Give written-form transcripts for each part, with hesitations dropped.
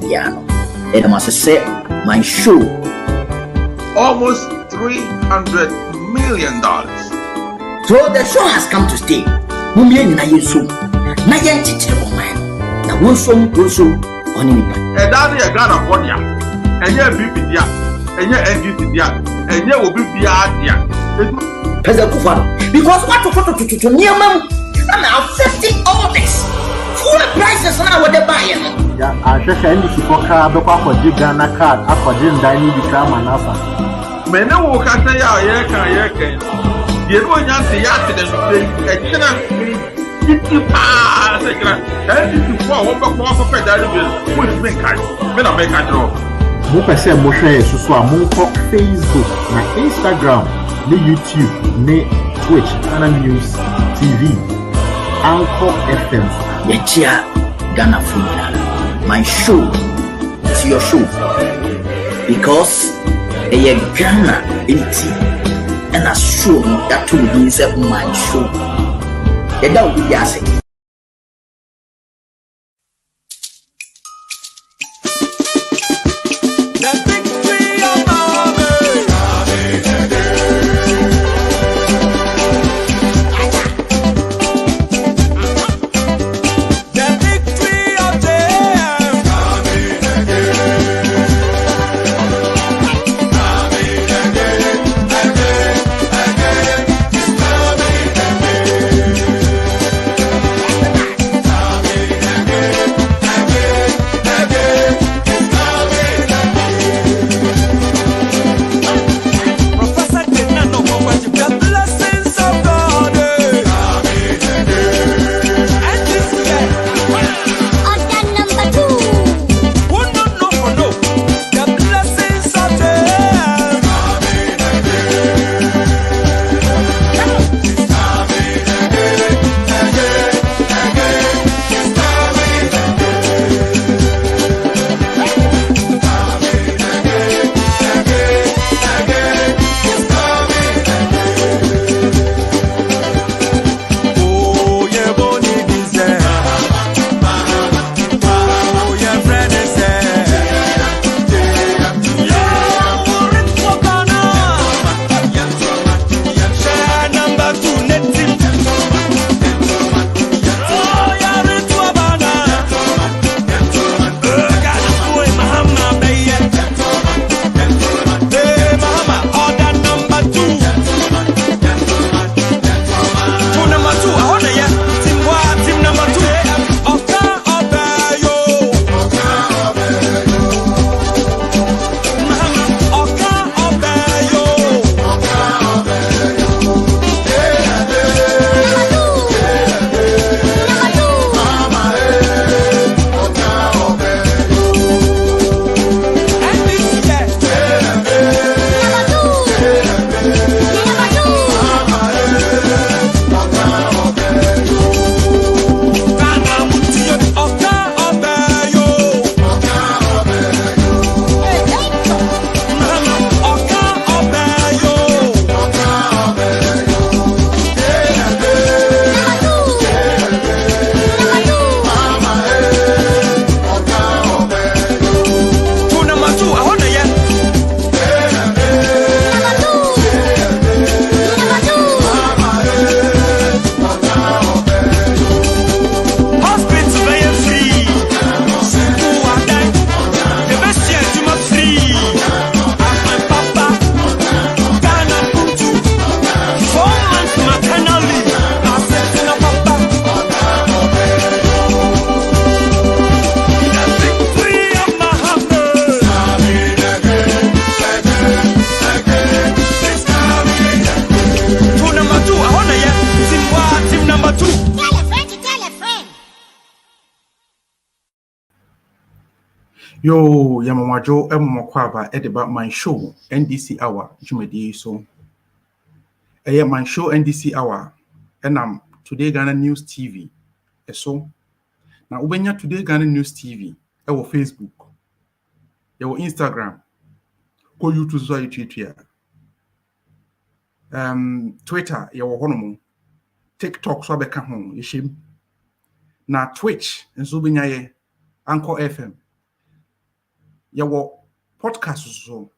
Piano. And I must say, my show. Almost $300 million. So the show has come to stay. Mummy na yesu. Na yen chiche o man. Na wonso oni nipa. E daddy e Ghana for dia. Enye BP dia. Enye NDC dia. Enye obi bia dia. President Kufano. Because what to niamam na affecting all this. Full prices now what they buy. Yeah, I just NDC for car be kwa for Ghana card akodi ndani bi kama nasa. Mene wo kata ya ye kan. Ye no nya se ya te de e kina titi pa se kina. NDC for wo be kwa for federal bill. Wo is me kai. Me na make a draw. Mo pese mo share so a mo ko Facebook na Instagram, na YouTube, na Twitch, na News TV, Anchor FM. Yechia Ghana Funeral. My show is your show because a Ghana entity and a show that will be my show. And that will be asking. Yo, Yamamajo, Emokwaba, Edeba, my show, NDC Hour, Jumedi, so. My show, NDC Hour, and today Ghana News TV. So, now, Ubenya today Ghana News TV, our Facebook, our Instagram, go YouTube, so Twitter, Twitter, your honomo, TikTok, so beka home, yeshim. Na Twitch, and Zubenya, Anchor FM. Your podcast so.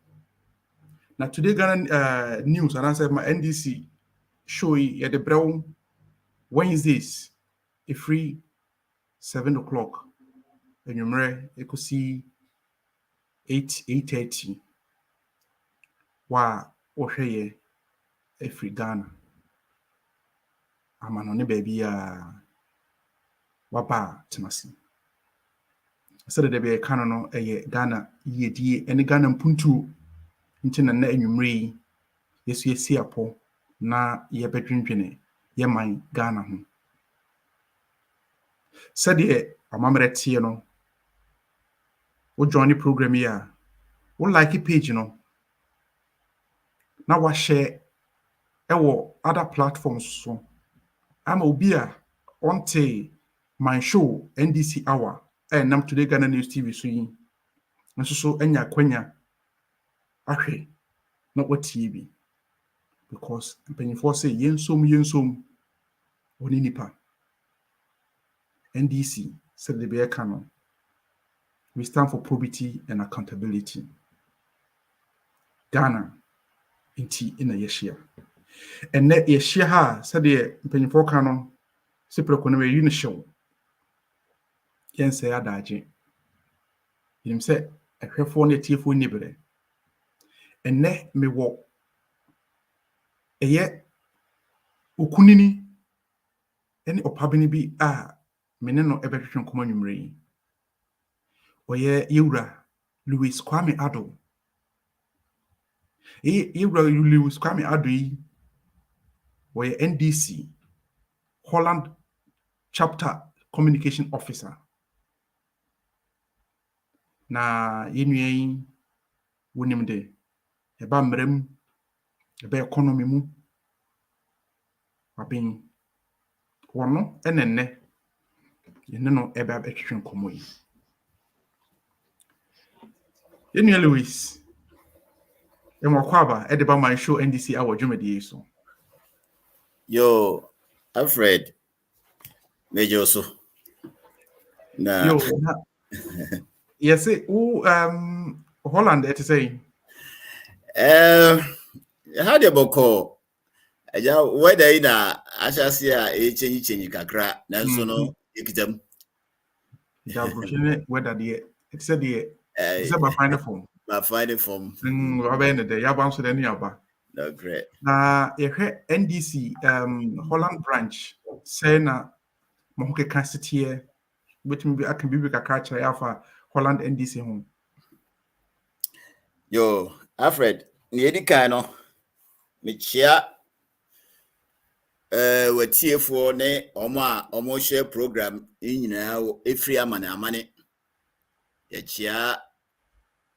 Now today Ghana news and I said my NDC show you the brown Wednesdays a free 7 o'clock and you could see 8:30 wa ohwe a free Ghana amano ne baby waba temasi said the be canon no Ghana yedie and Ghana mpuntu ntina na enwumre yesu yesi apo na yebedwendwene yeman Ghana ho said amamre tie no wo join the program here wo like page no na wa share ewo other platforms so ama obi a onte MyShow NDC hour nam today Ghana News TV so yi nso so anya kwanya ahwe na watie bi because mpanyinfo say yensom oni nipa NDC said the bear canon we stand for probity and accountability Ghana inti in a yeshia and net yeshia ha said the mpanyinfo canon se preko na we yi no show yen say adaje yim say ahwefo na tiefo nibere enne me wo eye okunini ene opabini bi a mene no ebetwetwe nkoma nwumre yi oye yewura Louis Kwame Ado yewura Louis Kwame Ado yi oye NDC Holland chapter communication officer na yenuen wonim de eba mrem eba economy mu abin wono enenne yene no eba betwetwe nkomo yi yenuen Louis emwakwaba edeba MyShow NDC awo dwumedi so Yo Alfred Mejoso na yo yes Holland it say how the boko aja whether ina ashasi a change kakra nanso no ekitam ja brushine whether the it said the it's about finding form the ya bounce the niaba no great na NDC Holland branch say na mo ke kasete which maybe I can be kakra kire afa Holland NDC home. Yo Alfred ni kan no me chia watiefo ne omo share program nyina efri amane ya chia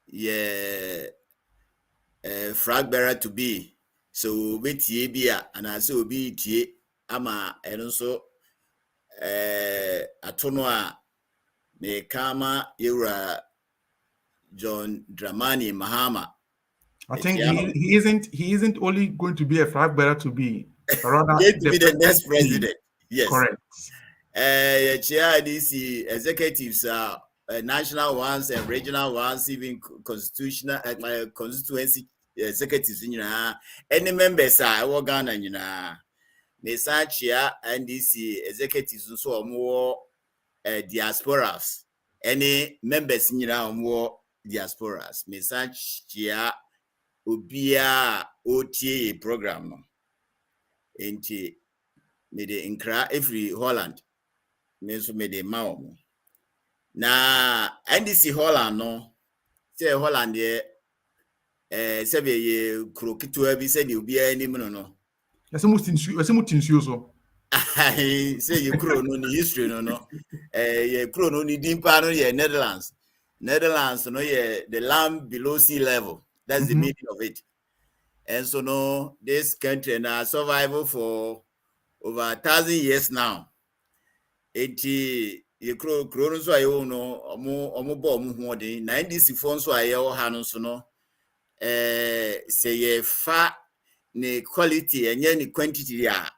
ye flag bearer to be so betie bia ana se obi tie ama eno so atono a me kama yura John Dramani Mahama. I think he isn't only going to be a flag bearer to be rather to be the next president. Yes, correct. NDC executives are national ones and regional ones, even constitutional constituency executives. Any members are Ghana. Mesachia NDC executives so more diasporas. Any members more diasporas. Mesachia ubia OTA program. Enti me de nkra every Holland. Me so me de mawo. Na NDC Holland no. Say Holland ye sebe ye krokitu abi se de obi anim no. Ese mutinsu so. Say you kro no ni history no. Ye kro no ni dimpa no ye Netherlands. Netherlands no ye the land below sea level. That's the meaning of it. And so no, this country now survival for over 1,000 years now. Eti ye kro no so ayo no omo bo omo ho de 90 fo so ayo ha no so no say ye fa ne quality enye ni quantity ya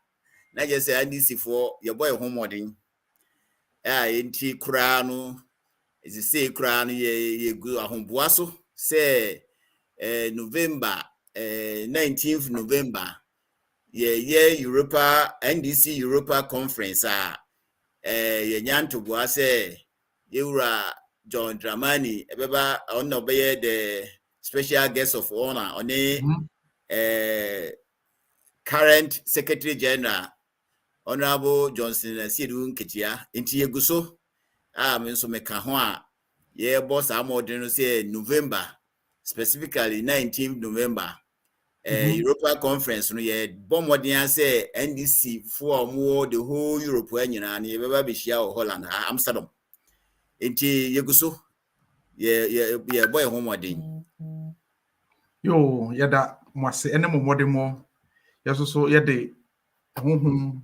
na je say NDC for ye boy ho modern enti kura no Is say kra no ye gu ahomboa so say November 19th November ye Europa NDC Europa conference ye nyanto boa say yewura John Dramani ebeba on obey the special guest of honor on current Secretary General Honorable Johnson Sidu Nketia inti yeguso me so meka ho a ye boss amodin no say November, specifically 19th November Europa conference no ye bomodin say NDC for more the whole Europe anyina na ye beba be shia Holland Amsterdam inti yeguso ye boy homodin yo yada mwase ene momode mo yeso so yede honhom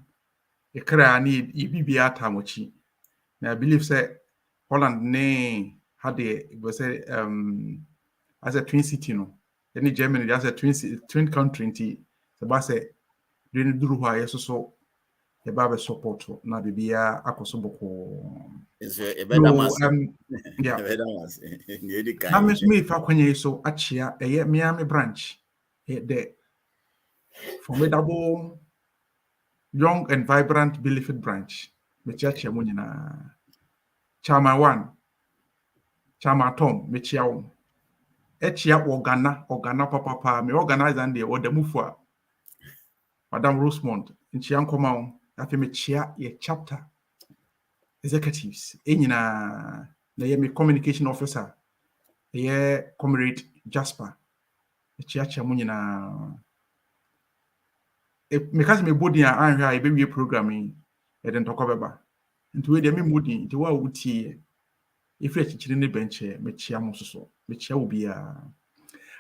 ekra ni bibia tamochi na I believe say Holland ne had say as a twin city no any Germany as a twin country nti se ba say dwene duru ho yeso so ye ba be support na bibia akoso boko is a better mass yeah better mass ni na me fa kwanye so achia eye Miami branch the formidable young and vibrant Billiford branch me chia mo nyina Chairman 1 Chairman Tom me chia wo echia organa papa me organize and the odamufu a Madam Rosemont nchia nkoma wo afi me chia ye chapter executives enyina na ye me communication officer ye comrade Jasper chia mo nyina because me body an hwa e be wie programming e den tokọ beba nti we de me mudi nti wa wutie ifre chichiri ne benche me chia mo soso me chia obi a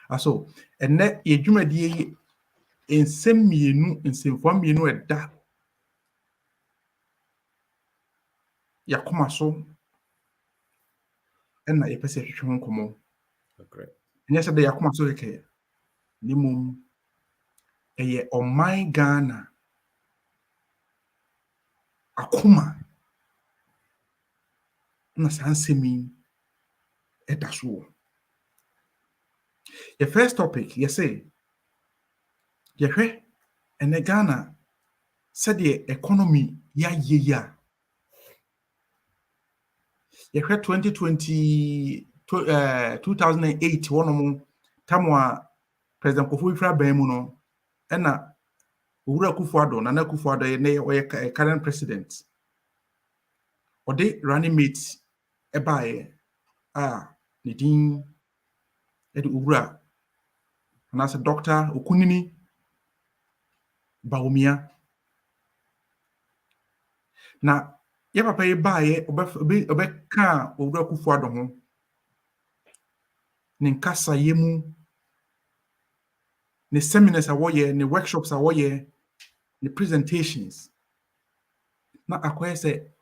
aso enne ye dwumadie ensem mienu ensemfo mienu eda yakoma so enna ye pese hwehwe nkomo okay nya se de yakoma so yeke ni mum eye oman Ghana akoma na sansemi edaso. The first topic you say yehwe ene Ghana said the economy ya yehwe 2020 2008 wono tamwa President Kofi Ifra Bemu no ena Owura Akufo-Addo Nana Akufo-Addo ne oye current president ode running mate ebaye ne din ede Owura anase Dr. Okunini Bawumia na ye papa ye baye obeka Owura Akufo-Addo ho ne nkasa yemu ne seminars awoye ne workshops awoye ne presentations na akoye se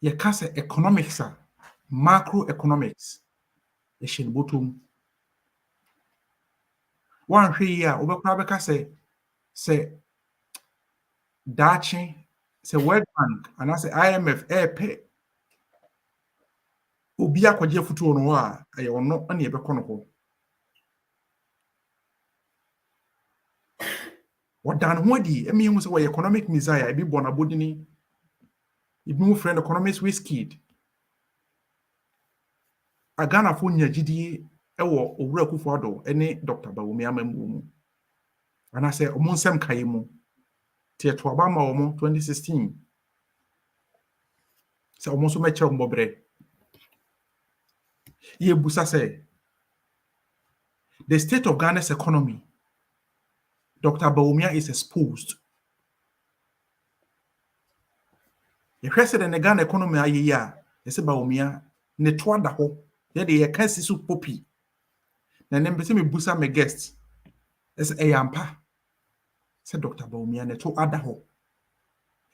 ye kasa economics macroeconomics ye shin botum one hwe ya obekwa beka se dachi se World Bank anase IMF epe obi akwaje futuo no a aye ono na ebekọ no ho wadan ho di emi hu se wo economic messiah ebi bona bodini ebi mu friend economics whiskey agana fo nya gidie ewo Owura Akufo-Addo ene Dr. Bawumia mamu mu anase omo nsem kaye mu tie to aba ma omo 2016 se omo so meche mbobre ye busa se the state of Ghana's economy Dr. Bawumia is exposed. Ye hwese de Ghana economy aye ya yese Bawumia ne to ada ho ye de ye kan sisu popi na ne mbese me busa me guest ese eyampa se Dr. Bawumia ne to ada ho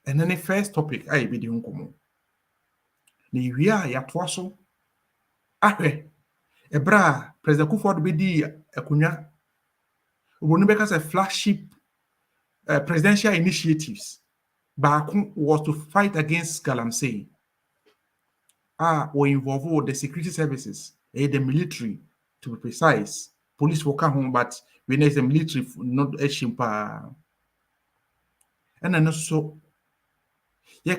and then the first topic aye bi di nkomo ne wia ya to so ahwe ebra President Akufo-Addo be di akonya obonu be ka se flagship presidential initiatives baako was to fight against galamsey were involved with the security services, the military, to be precise. Police will come home, but we need the military not a chimpa. And then also,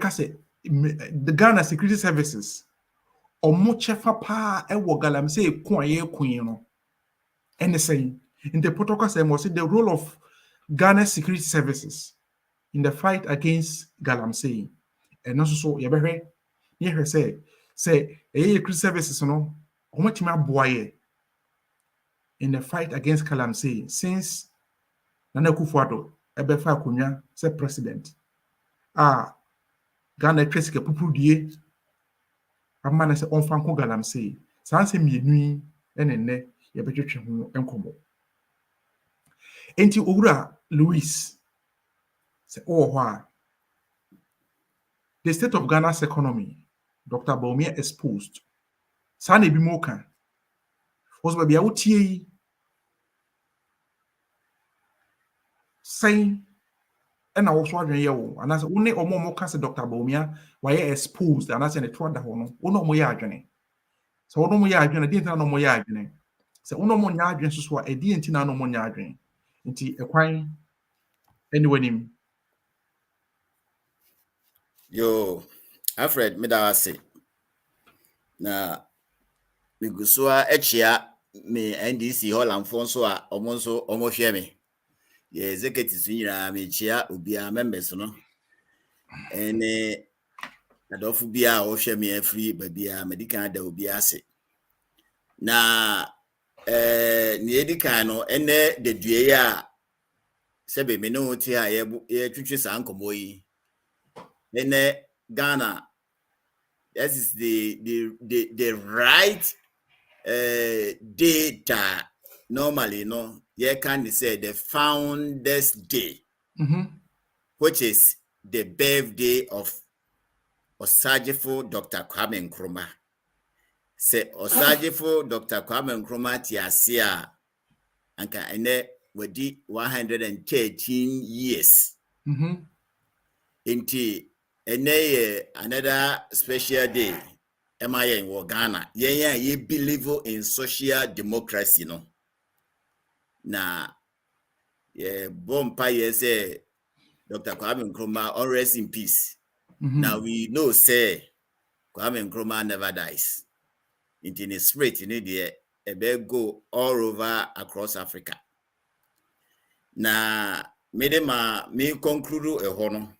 say the Ghana security services, or much pa galamsey queen, no. And saying in the protocol say must the role of Ghana security services in the fight against galamsey. And also so you say security services no boy in the fight against galamsey since Nana Akufo-Addo ebefa akonya say president. Ghana twesike pupudie amana se onfa nko galamsey. Sanse mienu enenne yebetwetwe ho enkomo. Enti owura Louis say the state of Ghana's economy, Dr. Bawumia exposed. Sana bi moka. Osba bia wotie say na wo so adwen ye wo anase wo ne omo ka se Dr. Bawumia waye exposed anase ne to da ho no wo no mo ye adwene. So wo no mo ye adwene di ntina no mo ye adwene. Se wo no mo nya adwene so a di ntina no mo nya adwene. Nti ekwan anyone Yo, Alfred, medawase. Na migusua echia me NDC Holland Fonso a omonso omohwe me. Ye executives nyina me chia obia members no. Ene adofu bia o hwe me afri babia medical da obia ase. Na ni edikan no ene de due ya sebe me no ti a ye twitwe san komo yi. Ene Ghana, that is the right data. Normally, no, you can say the Founders Day, which is the birthday of Osajifo Dr. Kwame Nkrumah. Say Osajifo Dr. Kwame Nkrumah tiasia anka ene wedi 113 years. Inti another special day. MIA in Ghana. Ye believe in social democracy, no. Na bompa say Dr. Kwame Nkrumah, all rest in peace. Now we know say Kwame Nkrumah never dies. In his spirit, they go all over across Africa. Na me conclude a hono.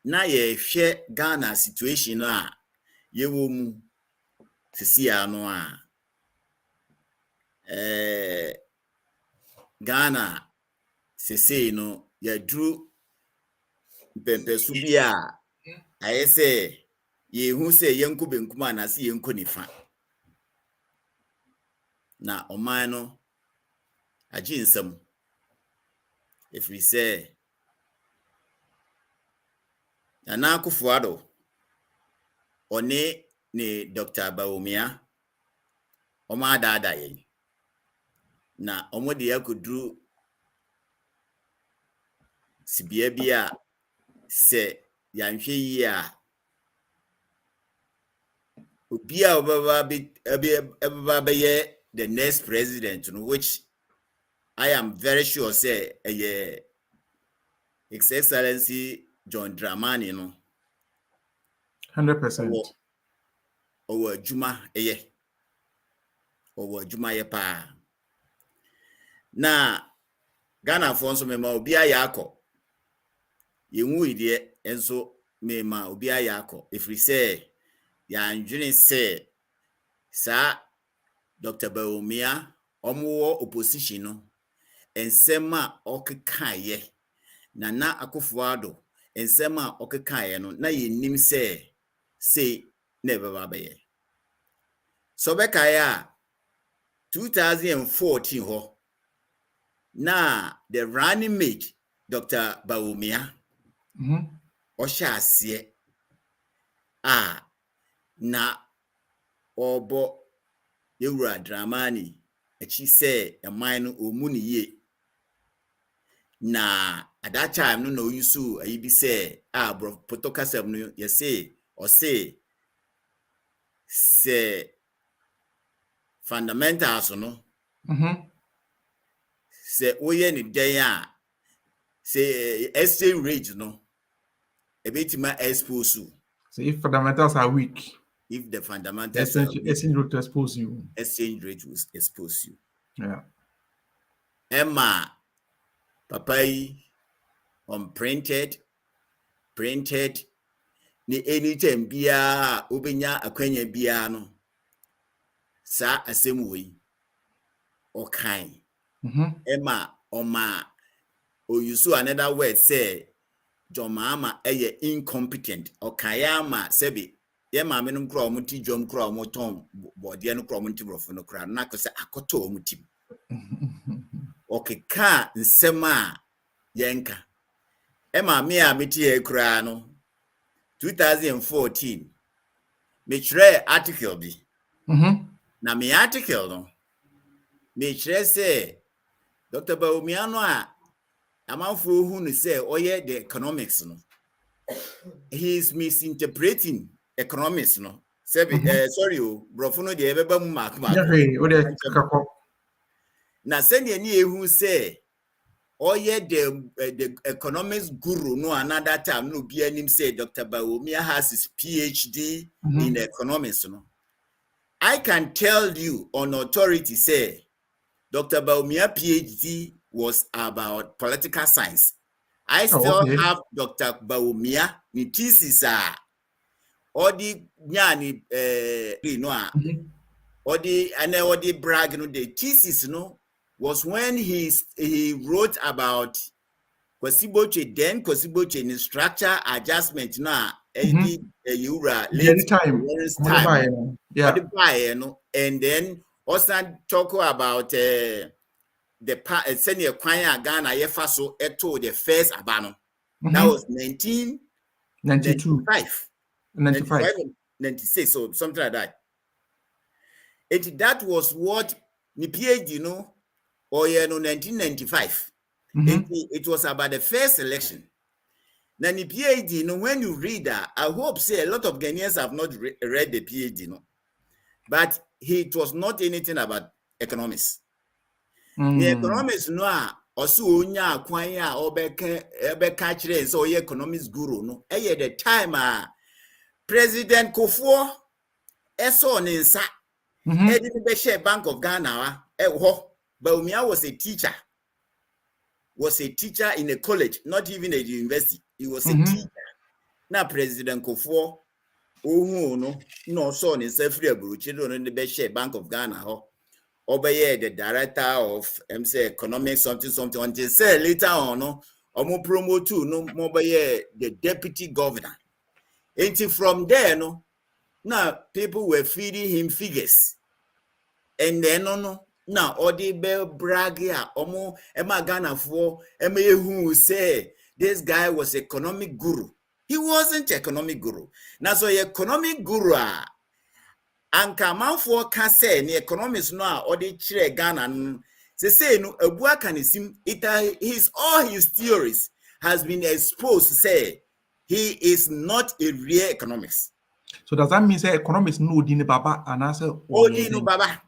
Na ye share Ghana situation a ye wo mu sisi ano a Ghana sisi no ye dru pempesu bia aye se ye hu se yenko benkuma na se yenko nifa na oman no agi nsam if we say Nana Akufo-Addo one ni Dr. Bawumia oma dada ye na omo de yakudru sibia bia se yanhwe yi a obia obaba be the next president, which I am very sure say His Excellency John Dramani no 100%. Owo adwuma ye pa na Ghana for nso mema obi ayakọ yenwu ide enso mema obi ayakọ efri say ya ndwene say sa Dr. Bawumia omo opposition no ensema okekaye Nana Akufo-Addo ensema okekaye no na yenim say never babaye so bekaya 2014 ho na the running mate Dr. Bawumia oshase na obo Yewura Dramani echi say eman no omuni ye na at that time no yusu ayi bi say bro protocol no ye say or say say fundamentals no say oye ni den say exchange rate no a bit ma expose you. So if fundamentals are weak, if the fundamentals are weak, exchange rate will expose you. Exchange rate will expose you. Yeah. Emma papai on printed ni anytime bia obenya akwanya bia no sa asem we okan Emma oma or you saw another word say Jomama incompetent okayama sebi ye ma menum kro omuti jom kro omoton body no kro omuti brofo no kra na kose akoto omuti okeka nsema yenka Emma me a meti e kra no 2014 me chere article bi na me article no me chere say Dr. Bawumiano a amanfo hu no say oye the economics no he is misinterpreting economics no sorry brofo no de ebeba mu mark na send any ehu say oye the economics guru no another time no be anim say Dr. Bawumia has his PhD in economics no. I can tell you on authority say Dr. Bawumia PhD was about political science. I still have Dr. Bawumia ni thesis odi nyani no odi brag no the thesis no was when he wrote about Kwasiboche in structure adjustment na eura late time and then also talk about the senior kwanya Ghana yefaso eto the first abano that was 1995 96 or something like that. That was what the PhD or 1995. It was about the first election. Now the PhD when you read that, I hope say a lot of Ghanaians have not read the PhD but it was not anything about economics. The economics also onya kwanya obeka kire so ye economics guru the time President Kufuor eso ne nsa didn't be share Bank of Ghana Bawumia was a teacher in a college, not even a university. He was a teacher. Now President Kufuor no son in Sefri Abruchi in the best share Bank of Ghana obey the director of economics something until say later on promote to the deputy governor. Until from there now people were feeding him figures. And then now odi be bragia ema Ghana for who say this guy was economic guru. He wasn't economic guru. Now so economic guru anka manfo ka say ni economics odi chire Ghana say no abua kanisim all his theories has been exposed say he is not a real economics. So does that mean say economics no di ne baba and answer odi no baba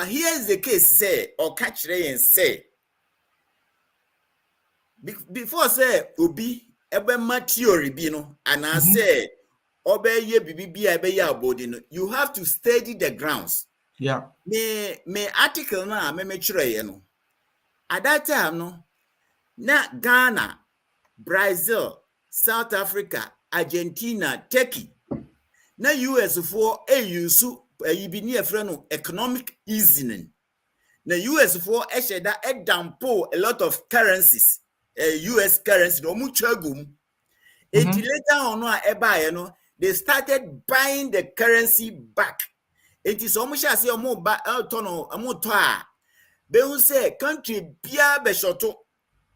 here is the case say or catch and say before say obi ebe ma theory bi no and I say obeye bibi ebe ya body no you have to study the grounds. Yeah. Me article na me chire no at that time na Ghana, Brazil, South Africa, Argentina, Turkey na US for use ibini friend economic easing. The US for that dampo a lot of currencies, US currency no muchagum. Later on they started buying the currency back. It is almost as your more they will say country bia beshoto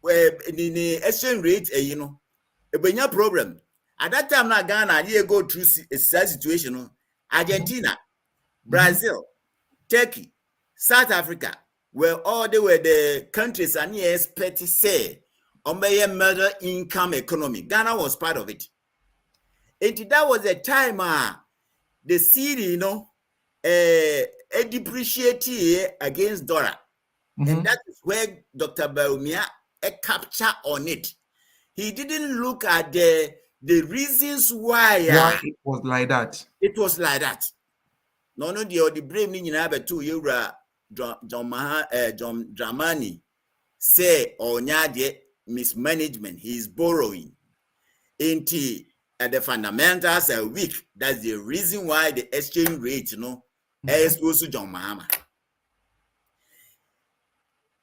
the exchange rate a problem. At that time na Ghana they go through a situation Argentina, Brazil, Turkey, South Africa, where all they were the countries and you expect to say on middle income economy. Ghana was part of it. And that was a time the city, depreciate against dollar. And that is where Dr. Bawumia capture on it. He didn't look at the reasons why it was like that. It was like that. No, the brave meaning have 2 euro John Dramani say the mismanagement. He is borrowing. Into the fundamentals are weak. That's the reason why the exchange rate, is supposed to John Mahama.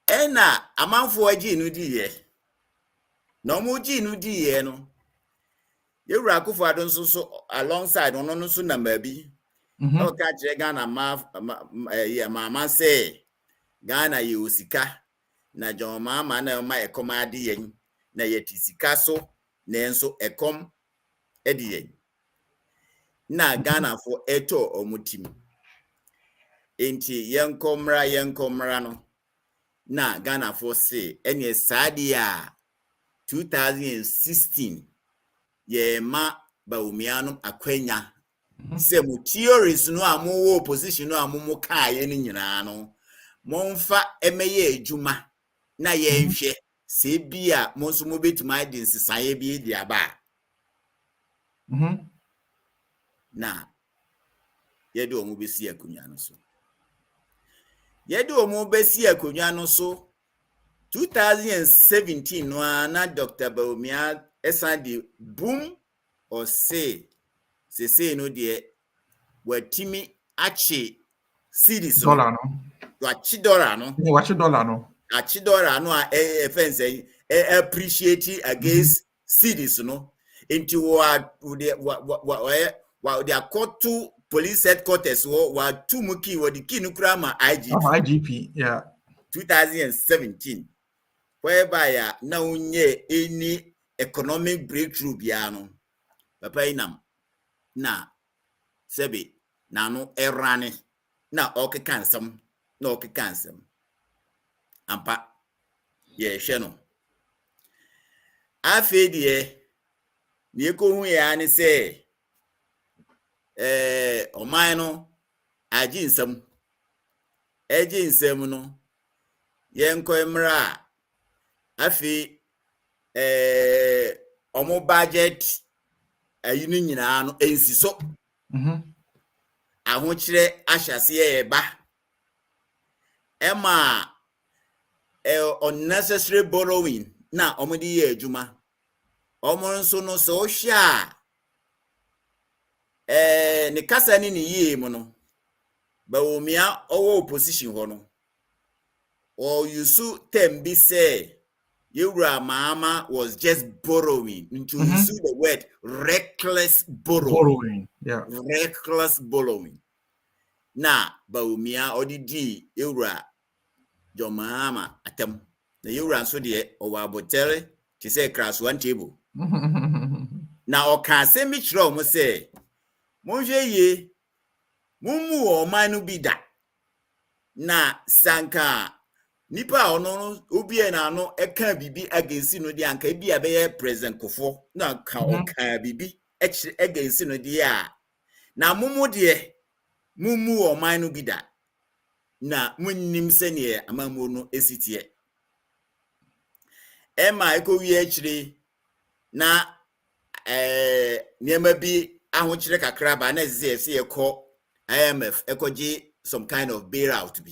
And amount for a gene no more gene no. You raku for don't so alongside on so number B. No catch Ghana mama say Ghana you sika na John Mahama na ma ekomadi yen na yeti sika so nenso ekom ediyen na Ghana for eto omutim enti yenkomra no na Ghana for say enye sadia 2016 ye ma Bawumia no akwanya se mu theories no amu opposition no amu kaaye ni nyina no monfa emeye ejuma na ye nhwe se bia monso mo betuma de nsesaye bi di aba na ye do omu besi akonya no so ye do omu besi akonya no so 2017 no na Dr. Bawumia esa di boom or say no de watimi achi series dollar no wachi dollar no achi dollar no fence appreciate against series no into what they called to police headquarters wa two muki wa the key nukrama IGP 2017 whereby na unye any economic breakthrough biano papa inam na sebe na no erane na okekansem ampa ye hwe no afedie ni ekohu ya ni se oman no ajinsem no yenko emra afi omo budget ayinu nyina no ensiso ahokyere ahyase eba ema unnecessary borrowing na omudi ye adwuma omo nso no so hwia ne kasa ni yie mu no Bawumia owo opposition ho no or you so tembi say Yura Mahama was just borrowing into use the word reckless borrowing. Reckless borrowing. Na Bawumia odidi Yura John Mahama atem. The Yura so de owabotere to say crash one table. Na oka se mi chro mo say monhwe ye mumu o manu bi da na sanka nipa ono obi na no eka bibi agency no de anka bia be ye present kofo na ka oka bibi agency no de a na mumu de mumu o manu bi da na munnim se ne amamu no esitie ema ekowie akire na niema bi ahokyere kakra ba na zese ekọ IMF ekoji some kind of bailout bi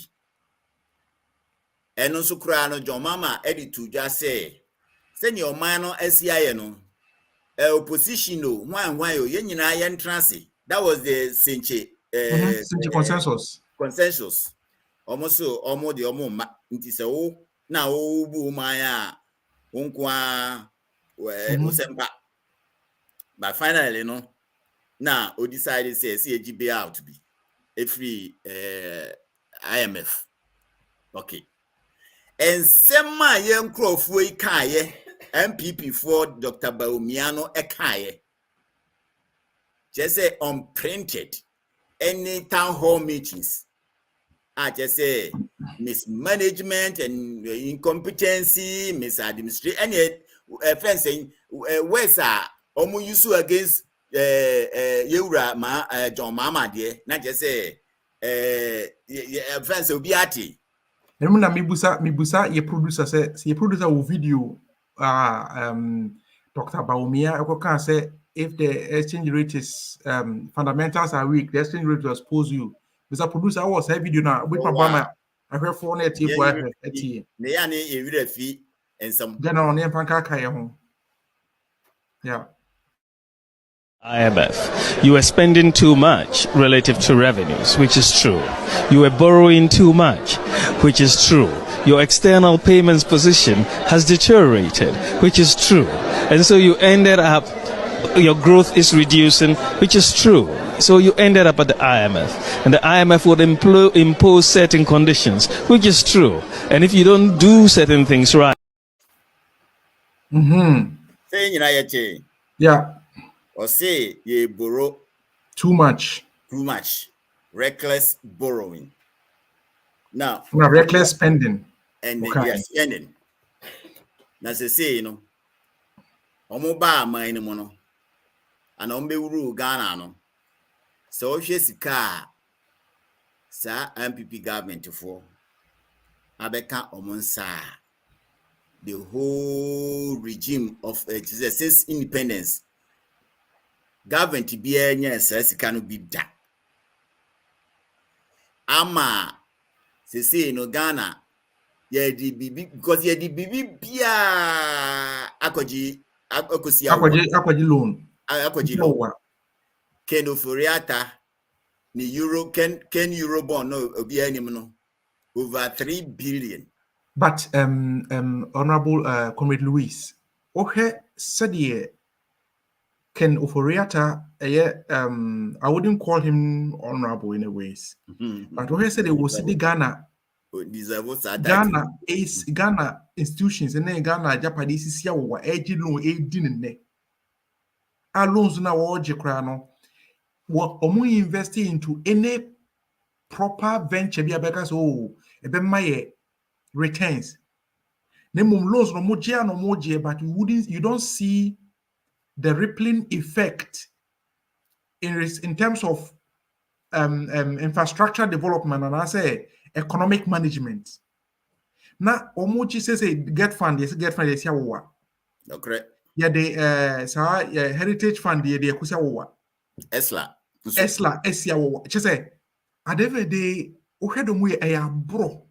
eno so kura no John Mahama editu dwa say ni oman no asiaye no opposition no hwan yo ye nyina ye ntrance. That was the Senche consensus almost omo de omo ma nti se wo na wo bu man a wonkwa usempa but finally no na o decided say CAG out be a free IMF. Okay. And sema yen crofo ikaye MPP for Dr. Bawumia no ekaye. Just say unprinted any town hall meetings. I just say mismanagement and incompetency, misadministration, any friends saying where's omo use against yewura ma John Mama de na je say fans obi ati Emu na mibusa ye producer say ye producer wo video Dr. Baumia can say if the exchange rate is fundamentals are weak, the exchange rate will expose you. Mr. Producer, I was a video now with my bama. I heard for net tip where ne ya ne yewura fi ensam then on the panka kaya home. Yeah. IMF. You were spending too much relative to revenues, which is true. You were borrowing too much, which is true. Your external payments position has deteriorated, which is true. And so you ended up, your growth is reducing, which is true. So you ended up at the IMF. And the IMF would impose certain conditions, which is true. And if you don't do certain things right. say you know Yeah. or say you borrow Too much. reckless borrowing. Now, Reckless spending. and Okay. yes, spending. Now, say, you know, Omoba mine mono, and Ombe Ghana no. So, she's a car, sir, MPP government for Abeka Omonsa. The whole regime of since independence, government to be a yes, cannot be that. Ama say no Ghana, yeah, the BB because yeah, the BB Bia Akoji loan. loan. Ken Oforiata, ni euro Ken Eurobond no obi anim no over 3 billion. But Honorable Comrade Louis, said Ken Oforiata, I wouldn't call him honorable in a ways. But said it was the Ghana institutions and then Ghana Japanese is here edging loan 18 loans now all Jacrano. What investing into any proper venture because my returns. Nemum loans no more, but you don't see the rippling effect in terms of infrastructure development and I say economic management. Now, Omoji says get fund, yes, yeah, okay. Yeah, the heritage fund, the Kusawa. Esla, Esia, she say, at every day, Ohedomu a bro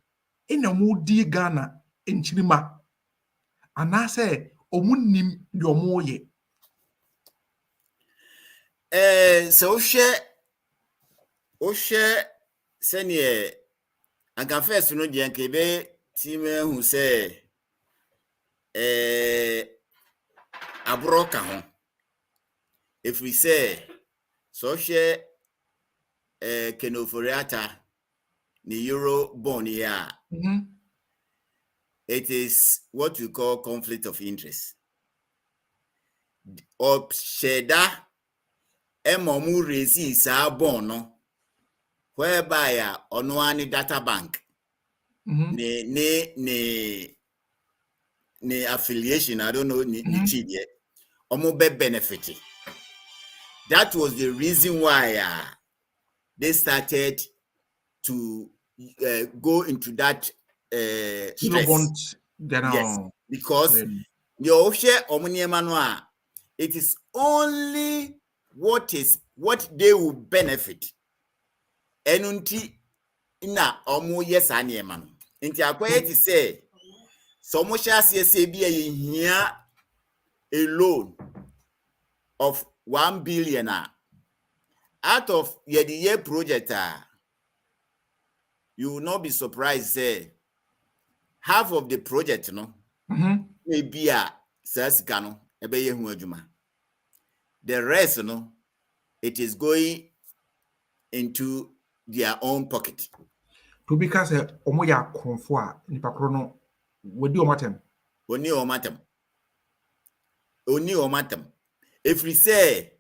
in a moody Ghana in Chinima. And I say, Omunim your moye. So share senior I can first know the Yankee team who say a broker. If we say so share Kenoforiata the Euro bond here. It is what we call conflict of interest. Or sheda emomu resi sa bono whereby ono any data bank ne affiliation I don't know ni chidie omo be benefit. That was the reason why they started to go into that stress. Yes, because your share omniema it is only what they will benefit. Enunti na omo yes aniema no. Nti akwaye ti say so mo sha say bi here a loan of 1 billion out of the year project you will not be surprised say half of the project maybe sasikano ebeye hu adwuma. The rest it is going into their own pocket. To because omo ya konfo a nipa kro no wodi omatem. Oni omatem. If we say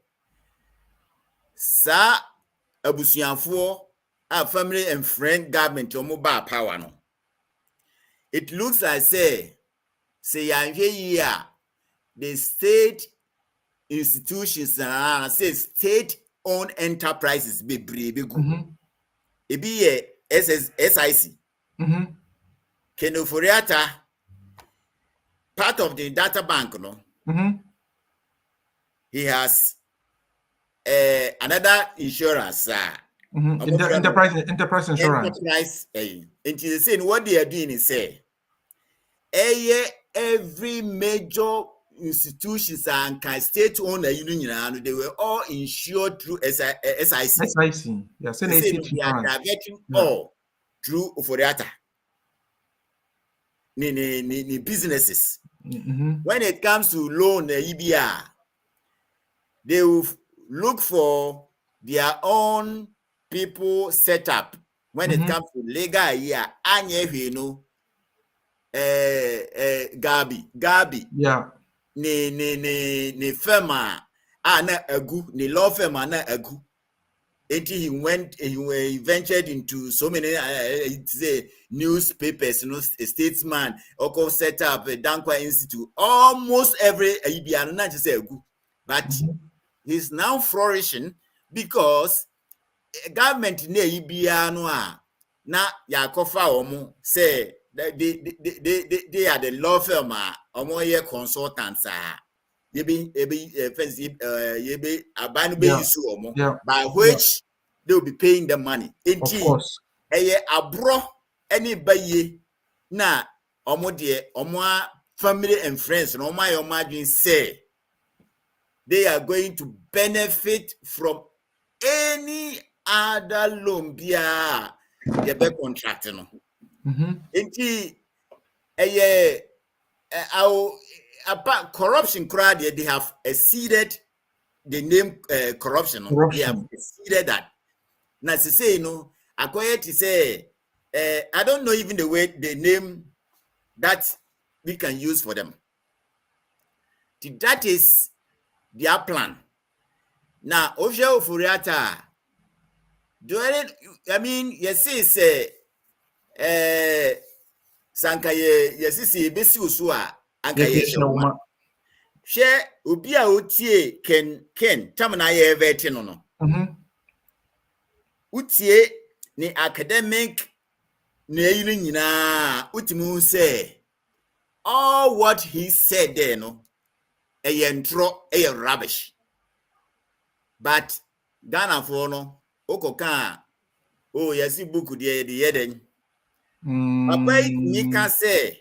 sa abusuanfo a family and friend government omo ba power no. It looks like say yanhwe here the state institutions and say state-owned enterprises be brave. It be a SIC. Kenoforiata, part of the data bank, no. He has another insurance. Enterprise insurance. Enterprise. And he's saying what they are doing is say, every major institutions and state-owned union, they were all insured through SIC. Yeah, they are diverting all through Uforiata. Ni businesses. When it comes to loan, EBR, they will look for their own people set up. When it comes to legal year, Gabi. Yeah. Ni firma na agu, ni law firma na agu. Until he ventured into so many newspapers, statesman, or set up a Dankwa Institute. Almost every IBR, not to say good, but he's now flourishing because government ne IBR no na yakofa omo say they are the law firm omo ye consultants by which they will be paying the money. Of course. Abro anybody na omo family and friends no my imagine say they are going to benefit from any other loan bia they be contract no. About corruption crowd, they have exceeded the name corruption. They have exceeded that. Now to say, according to say, I don't know even the name that we can use for them. That is their plan. Now, Osha Furiata, say, Sankaye, Besi Usua. Share Ubia Utie Ken Tamana Everton no. Utie ni academic na Utimu say all what he said there no a rubbish. But Ghana for no Okoka yasi buku the yeden. Papa Nika say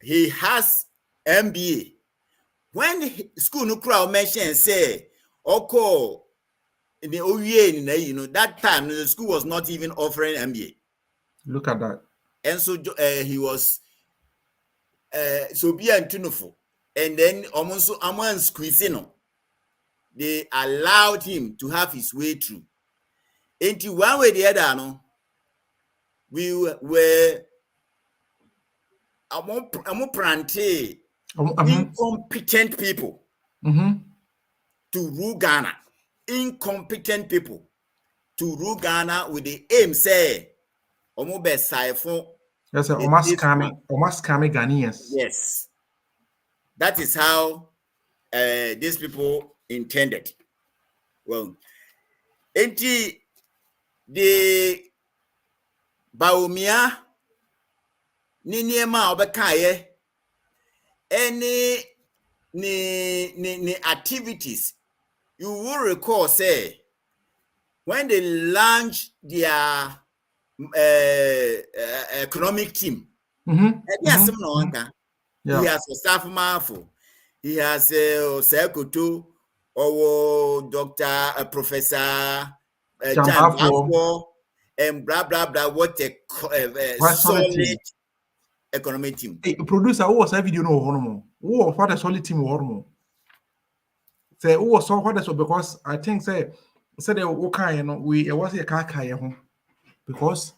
he has MBA. When school no crowd mention say, Oko in the OUA, that time the school was not even offering MBA. Look at that. And so he was so be antunofo. And then almost Aman squeezing. They allowed him to have his way through. Into one way or the other, no, we were incompetent people to rule Ghana. Incompetent people to rule Ghana with the aim, say, almost siphon. That's almost coming Ghanaians. Yes. That is how these people intended. Well, the Baumia Niniema Obakaye any activities you will recall say when they launched their economic team. He has a staff marfo. He has Sekoto or Dr. Professor Jan and blah blah blah. What a solid economic team. Hey, producer, who was a video no hormone? Who was a solid team hormone? Say who was so what so because I think say the okay, we was a car home because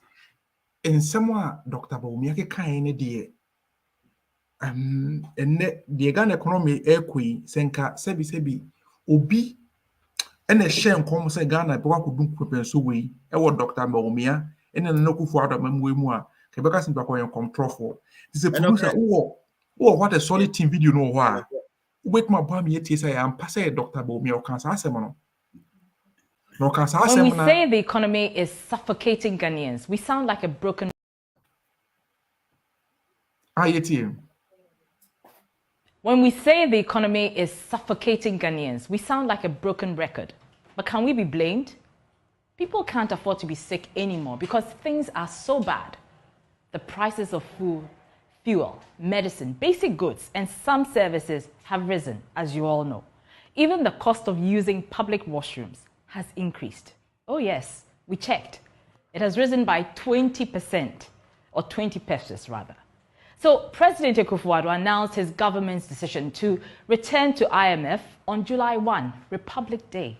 in somewhere Dr. Baumiake kind idea. And the Ghana economy equi senka sebi obi and a share come say Ghana could do prepare so we Dr. Baumia and then no for other memoir. Quebec in control for this is a producer. Oh, what a solid team video no why. Wait, my boy, me say I'm passing Dr. Bomi or cancer semono. No cancer When we say the economy is suffocating Ghanaians, we sound like a broken. When we say the economy is suffocating Ghanaians, we sound like a broken record. But can we be blamed? People can't afford to be sick anymore because things are so bad. The prices of food, fuel, medicine, basic goods, and some services have risen, as you all know. Even the cost of using public washrooms has increased. Oh yes, we checked. It has risen by 20%, or 20 pesos rather. So President Akufo-Addo announced his government's decision to return to IMF on July 1, Republic Day.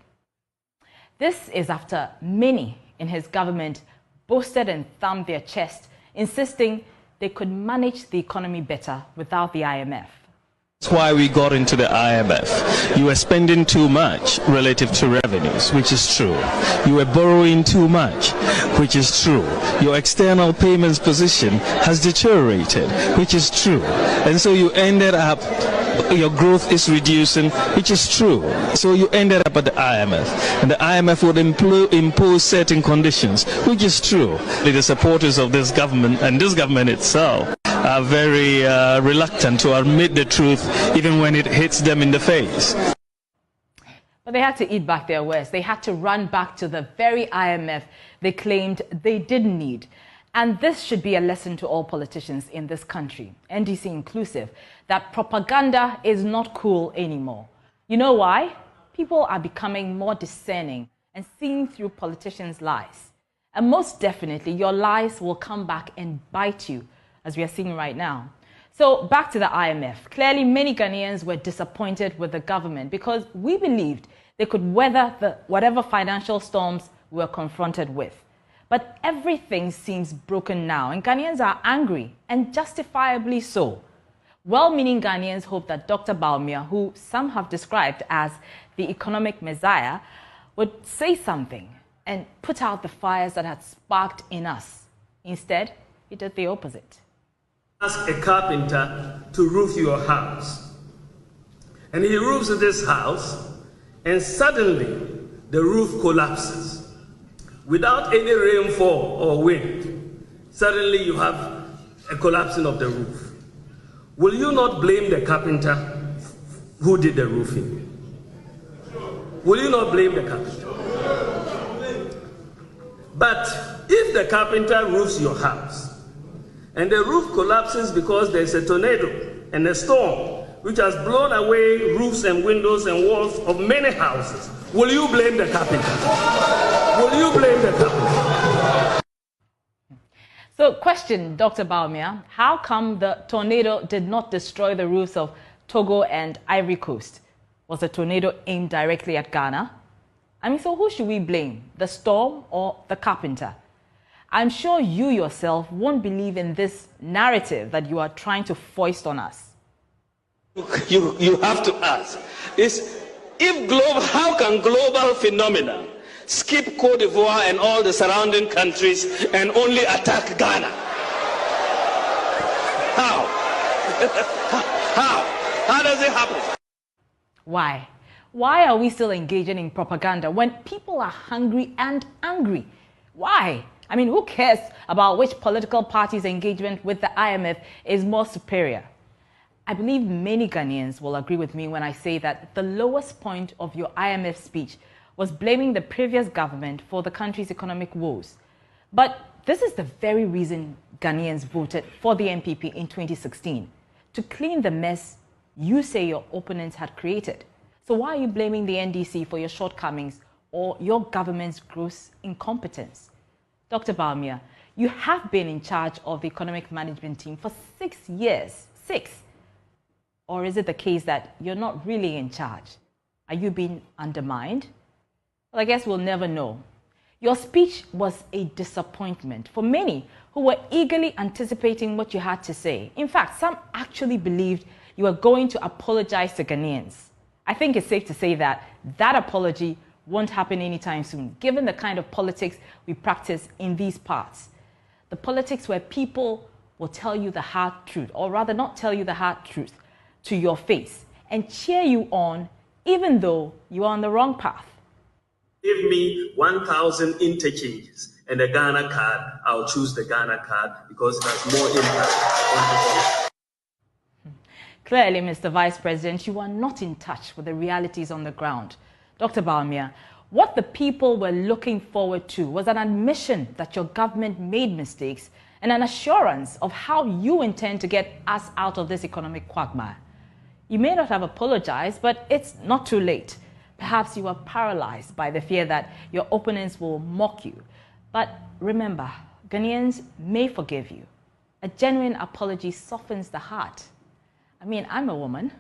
This is after many in his government boasted and thumped their chest, insisting they could manage the economy better without the IMF. That's why we got into the IMF. You were spending too much relative to revenues, which is true. You were borrowing too much, which is true. Your external payments position has deteriorated, which is true. And so you ended up, your growth is reducing, which is true. So you ended up at the IMF. And the IMF would impose certain conditions, which is true. The supporters of this government and this government itself are very reluctant to admit the truth even when it hits them in the face. But they had to eat back their words. They had to run back to the very IMF they claimed they didn't need. And this should be a lesson to all politicians in this country, NDC inclusive, that propaganda is not cool anymore. You know why? People are becoming more discerning and seeing through politicians' lies. And most definitely, your lies will come back and bite you, as we are seeing right now. So back to the IMF. Clearly, many Ghanaians were disappointed with the government because we believed they could weather whatever financial storms we were confronted with. But everything seems broken now, and Ghanaians are angry, and justifiably so. Well-meaning Ghanaians hope that Dr. Bawumia, who some have described as the economic messiah, would say something and put out the fires that had sparked in us. Instead, he did the opposite. Ask a carpenter to roof your house. And he roofs this house, and suddenly the roof collapses. Without any rainfall or wind, suddenly you have a collapsing of the roof. Will you not blame the carpenter who did the roofing? Will you not blame the carpenter? But if the carpenter roofs your house, and the roof collapses because there's a tornado and a storm which has blown away roofs and windows and walls of many houses, will you blame the carpenter? Will you blame the carpenter? So, question, Dr. Bawumia, how come the tornado did not destroy the roofs of Togo and Ivory Coast? Was the tornado aimed directly at Ghana? I mean, so who should we blame, the storm or the carpenter? I'm sure you yourself won't believe in this narrative that you are trying to foist on us. You have to ask, how can global phenomena skip Cote d'Ivoire and all the surrounding countries and only attack Ghana? How? How does it happen? Why? Why are we still engaging in propaganda when people are hungry and angry? Why? I mean, who cares about which political party's engagement with the IMF is more superior? I believe many Ghanaians will agree with me when I say that the lowest point of your IMF speech was blaming the previous government for the country's economic woes. But this is the very reason Ghanaians voted for the NPP in 2016, to clean the mess you say your opponents had created. So why are you blaming the NDC for your shortcomings or your government's gross incompetence? Dr. Bawumia, you have been in charge of the economic management team for 6 years. 6. Or is it the case that you're not really in charge? Are you being undermined? Well, I guess we'll never know. Your speech was a disappointment for many who were eagerly anticipating what you had to say. In fact, some actually believed you were going to apologize to Ghanaians. I think it's safe to say that that apology won't happen anytime soon, given the kind of politics we practice in these parts. The politics where people will tell you the hard truth, or rather not tell you the hard truth to your face, and cheer you on even though you are on the wrong path. Give me 1,000 interchanges and a Ghana card. I'll choose the Ghana card because it has more impact on the Clearly, Mr. Vice President, you are not in touch with the realities on the ground. Dr. Bawumia, what the people were looking forward to was an admission that your government made mistakes and an assurance of how you intend to get us out of this economic quagmire. You may not have apologized, but it's not too late. Perhaps you are paralyzed by the fear that your opponents will mock you. But remember, Ghanaians may forgive you. A genuine apology softens the heart. I mean, I'm a woman.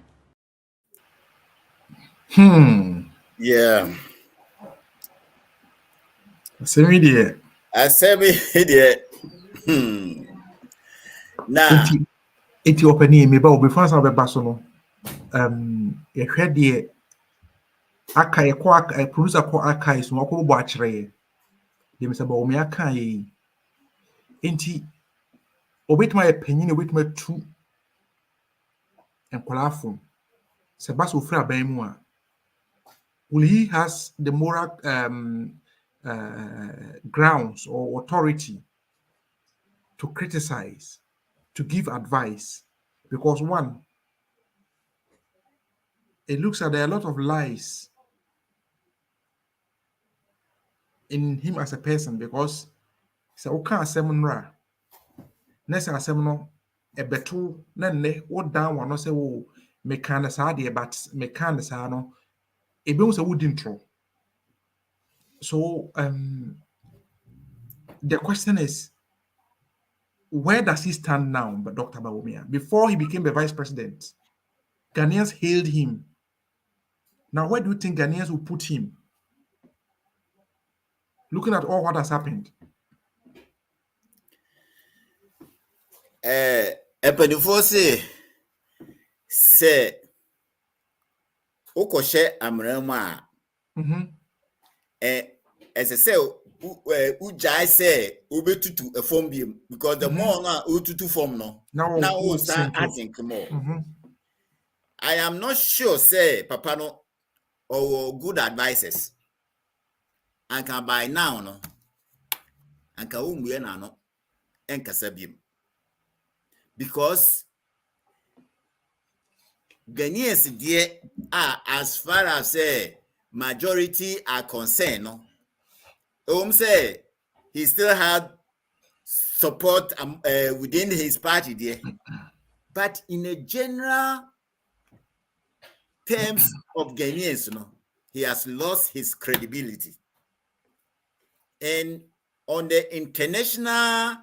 Yeah. Same idea. I said it. Nah. Eti opani me ba obi fansa be baso no. Ye hwe de aka ye ko aka producer ko aka so ko bo akere ye. De me se ba o me aka ye. Enti obetuma ye panyin obetuma tu enkolafo. Se baso ofra ban mu a. Will he has the moral grounds or authority to criticize, to give advice? Because one, it looks like there are a lot of lies in him as a person, because so okay seminra next assemno a betu nene what down one no say oh me can sa de but me can sa no e be say would intro. So the question is, where does he stand now, Dr. Bawumia? Before he became the vice president, Ghanaians hailed him. Now, where do you think Ghanaians will put him? Looking at all what has happened. Epenifo say okoshe amrema as I say ujai say ubetutu a form beam, because the more na ututu form no now we start asking more. I am not sure say papa no or good advices and can by now no and can umwe na no enkasa biem, because Ghanaians there are, as far as say majority are concerned, no, say he still had support within his party there, but in a general terms of Ghanaians, no, he has lost his credibility, and on the international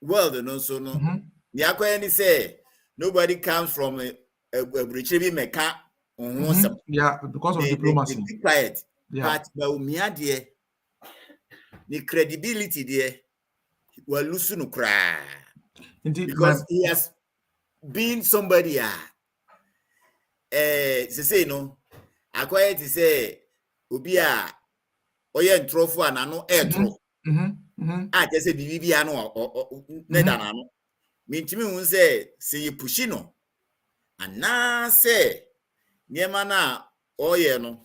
world, no, so no, the say nobody comes from a Brichebi Mecca. Yeah, because of diplomacy. They quiet. Yeah. But Bawumia there, the credibility there will lose no cry. Because he has been somebody. Say no, I quiet to say Ubia Oyen Trophy and ano air tro. I just say Bibiano or Nedanano. Mean to me, who say you pushino. And now say, Niemana, no.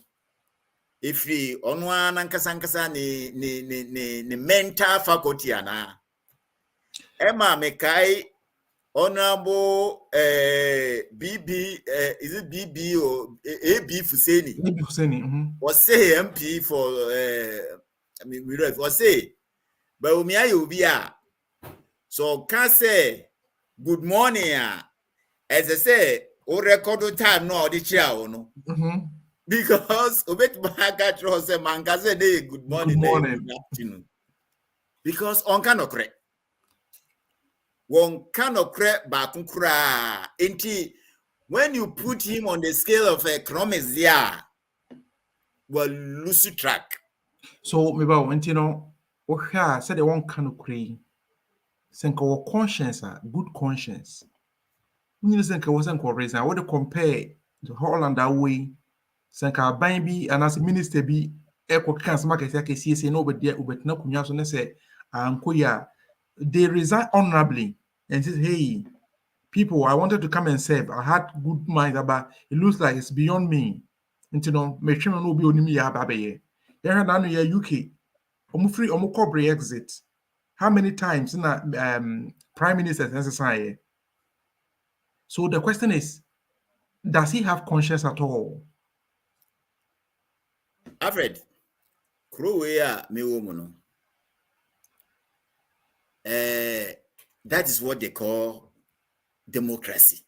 If we on one ankasankasa ni mental faculty ana. Emma Mekai, Honorable BB, is it BB or AB Fuseni? AB Fuseni, was say MP for was say, but Umia you be so can say good morning, as I say, or record time no the chair no. Because obet baga trose mangaze day good morning, good afternoon. Because on cannot correct. One cannot correct bakunkura. Enti when you put him on the scale of economics, yeah, will lose track. So maybe when you know, okay, said the one cannot create. Think our conscience, good conscience. You think I wasn't correct. I would compare the Holland that way. Sanka ban bi anase minister bi ekoka nsema kesi say no obedi obetina kunya so ne say anko ya they resign honorably and say hey people, I wanted to come and serve. I had good mind, but it looks like it's beyond me. And you know, me chima no be onimi ya babaye. Yeah, na no ya UK. Omu free omu corporate exit. How many times in a prime minister necessary? So the question is, does he have conscience at all? Alfred, Krowe me woman. That is what they call democracy.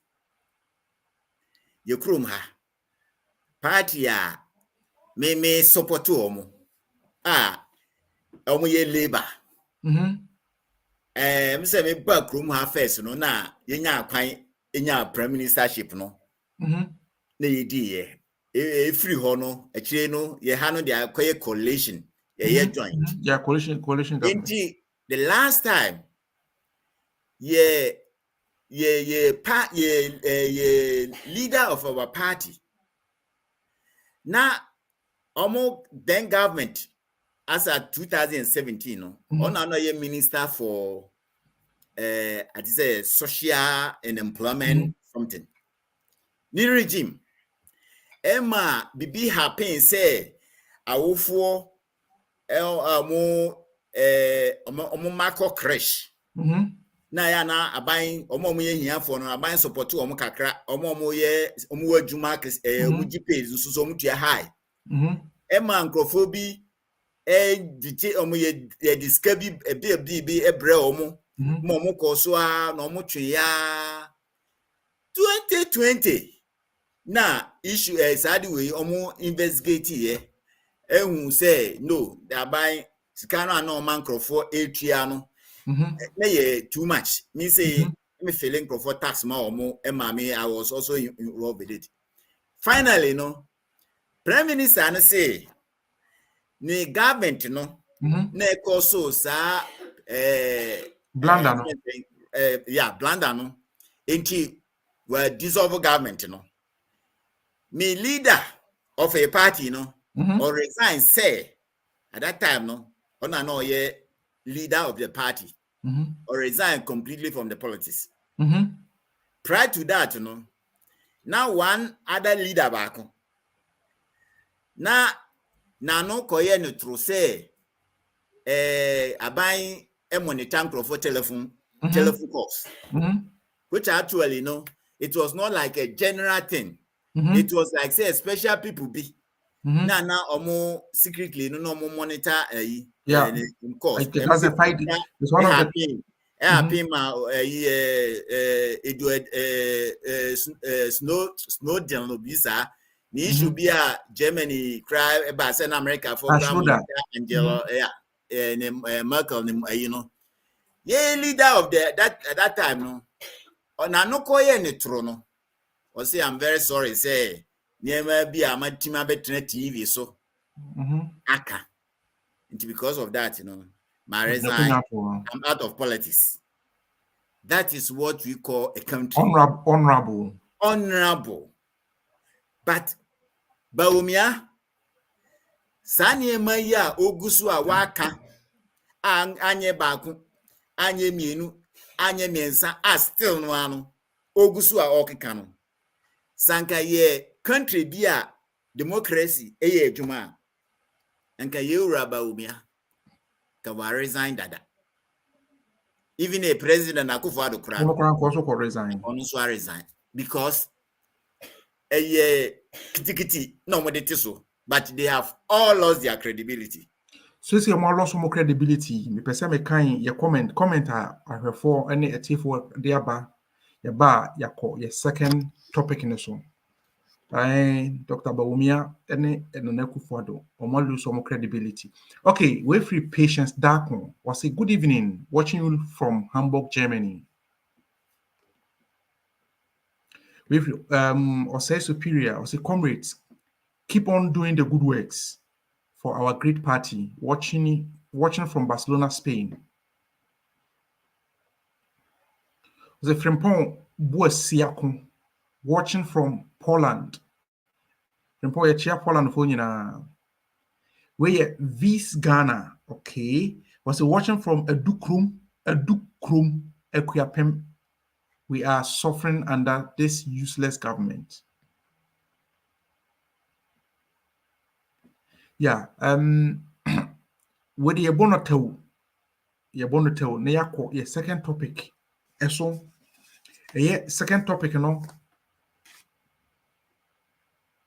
Yekrum ha party me support omo. Omo ye labor. Me say me back krum ha first no na yenya akwan enya prime ministership no. Na yedi ye. Free ho no akire no ye ha no dey akoye coalition. Ye joint. Yeah, coalition government. The last time leader of our party. Now, almost then government, as at 2017, no, on another minister for I say social and employment something. New regime. Emma bibi happen say awofo Marco crash. Na ya na aban omo ye hiafo no aban support omo kakra omo ye omo wadwuma omo gpay so omo tua high ma nkrofo dije omo ye diska bi ebre omo mo omo ko so a na omo twe ya 2020 na issue sadi we omo investigate ye ehun say no the aban sika no na omo nkrofo etua no too much. Me say me feeling for tax ma omo me I was also involved with it. Finally, no Prime Minister no say ni government no na so sa Blanda no. Blanda no. Enti we dissolve government no. Me leader of a party no or resign say at that time no ona no ye leader of the party or resign completely from the politics. Prior to that, now one other leader back. Now no koye no true say abang monitor for telephone calls. Which actually it was not like a general thing. It was like say special people be. Now omo secretly no more monitor in course. It doesn't fight. It's one of the Snowden no bisa ni issue be a Germany cry about South America for Angela Merkel leader of that time no na no koye ni tro no o say I'm very sorry say never be a matima betre TV so aka because of that my resign, I'm out of politics. That is what we call a country. Honorable. But Baumia Sanye Maya Ogusua Waka Anye Baku Anye Mienu Anye Miensa still no Ogusua Okikano. Sanka ye country bia democracy juma. Anka ye Baumia. Kawa resign dada. Even a president Akufo-Addo resign because kiti no more so, but they have all lost their credibility. So see more lost more credibility. Me person me kind your comment I for any active work thereby your second topic in the song. Dr. Bawumia and Akufo-Addo or lose some credibility. Okay, wait for patience. Darkon was a good evening watching you from Hamburg, Germany. With or say superior or say comrades, keep on doing the good works for our great party. Watching from Barcelona, Spain. The Frimpong Boisiakon watching from Poland. Frimpong chia Poland for where Vis Ghana, okay, was watching from Edukrum, Ekuapem, we are suffering under this useless government. Yeah, with your bonotel, your second topic. So, second topic,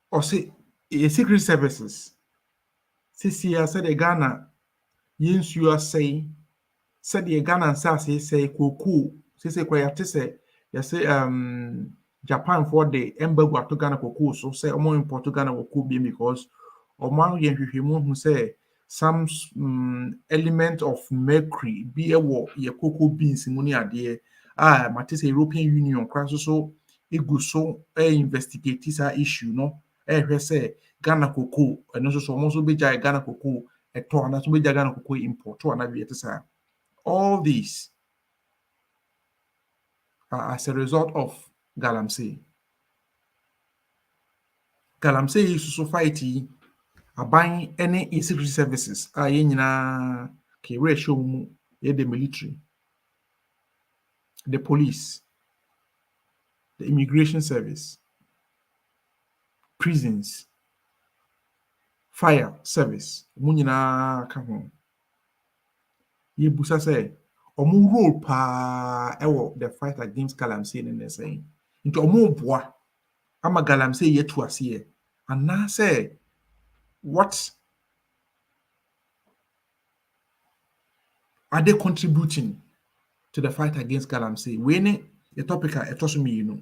or say, secret services. CCA said the Ghana, yins you are saying, said the Ghana and Sassy say, Kuku, say, quiet, say, you say, Japan for the embargo to Ghana Kuku, so say, more important Ghana Kuku be because, or man, who say, some element of mercury be a war, ye cocoa beans in money idea. Matis European Union, crash so, it go so, investigate this issue, no, say, Ghana cocoa, and also so be Ghana cocoa, a ton, and so be Ghana cocoa import, to another. All these are as a result of Galamsey. Galamsey is society. Buying any secret services ratio the military, the police, the immigration service, prisons, fire service munyina ka ho ye busa say omo role pa the fight against Galamsey ne say into omo boa ama Galamsey yetu ase and na say what are they contributing to the fight against Galamsey? We the topic etoso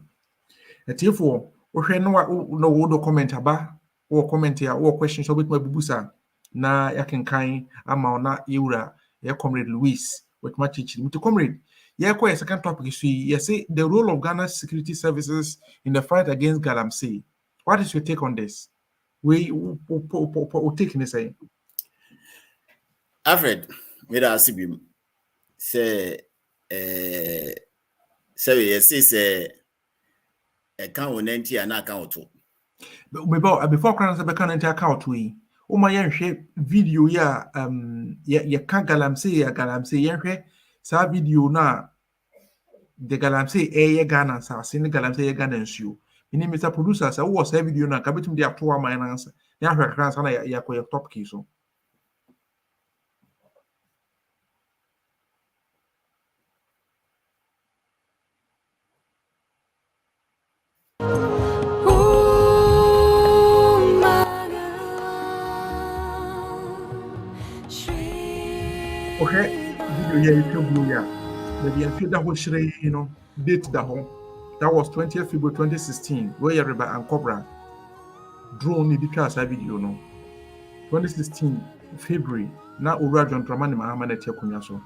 Therefore, no comment aba or comment here or questions about my bubusa na yakenkan ama na yura ya comrade Louis with my teaching. To comrade, quite second topic is say the role of Ghana's security services in the fight against Galamsey. What is your take on this? We taking this say. Alfred, where I see him say say account nenti and account. Before Crown Sabakan into account we my video ya can Galamsey sa video na the Galamsey Ghana sa sin Galamsey Ghana nsuo. Ini Mr. Producer sa wo sa video na ka betum de ato ama na answer. Ya hwe Crown na ya ko top key so. Okay, video here you blue ya. Maybe I feel that was date that home. That was 20th February 2016. Where you River and Cobra drone in the class video no. 2016 February. Now Ura John Dramani Mahama na tia kunya so.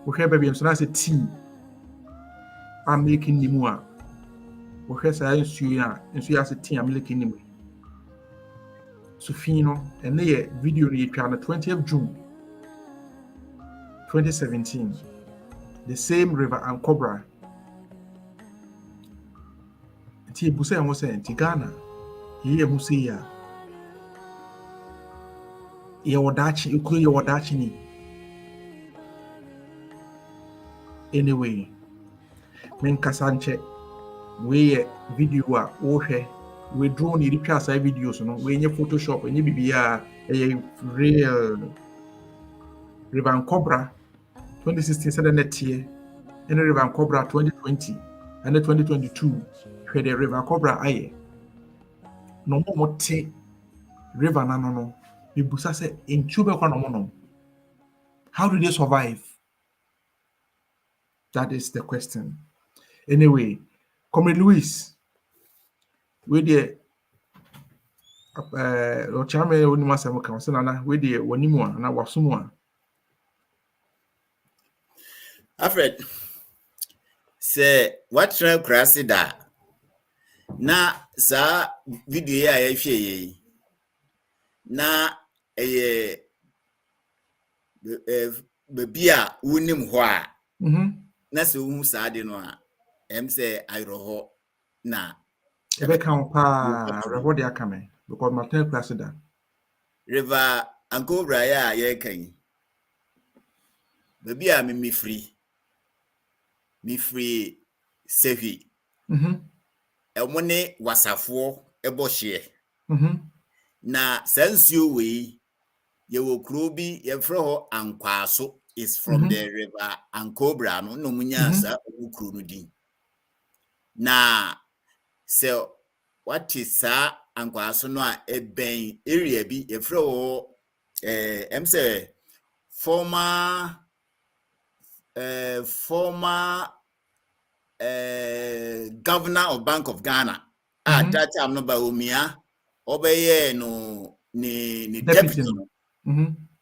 Okay, baby, I'm so that's a team. I'm making nimua. Okay, so I see as a team I'm making nimu. So fino and the video on the 20th June 2017. The same River and Cobra. Ti busa ya mose nti Ghana. Ye musi ya. Ye wadachi, ukuri ye wadachi ni. Anyway, men kasanche we video wa wohwe we drone ni retwa sa videos no we nye Photoshop nye bibia real River and Cobra 2016 said net year and River and Cobra 2020 and 2022 where the River Cobra aye no more te River no bibusa say intube kwa no how do they survive? That is the question. Anyway, Comrade Louis, we the Ochame onima sam kan se nana we the wanimu na wasumu. Alfred, say what try crassi da na sa video ya hwe na bebia wonim ho a na se wu sa de no a say ayro na ebe kan pa reho de akame because Martin Cressida River and Cobra ya ye kan bebia me free me free sehi emone wasafo ebohye na sansuo we ye wo kuro bi ye frɛ ho Ankwaso is from the river Ankobra no munya sa okuro no din na so what is Ankwaso no a eben area bi ye frɛ ho say former governor of Bank of Ghana at that time no ba omia obeye no ni deputy no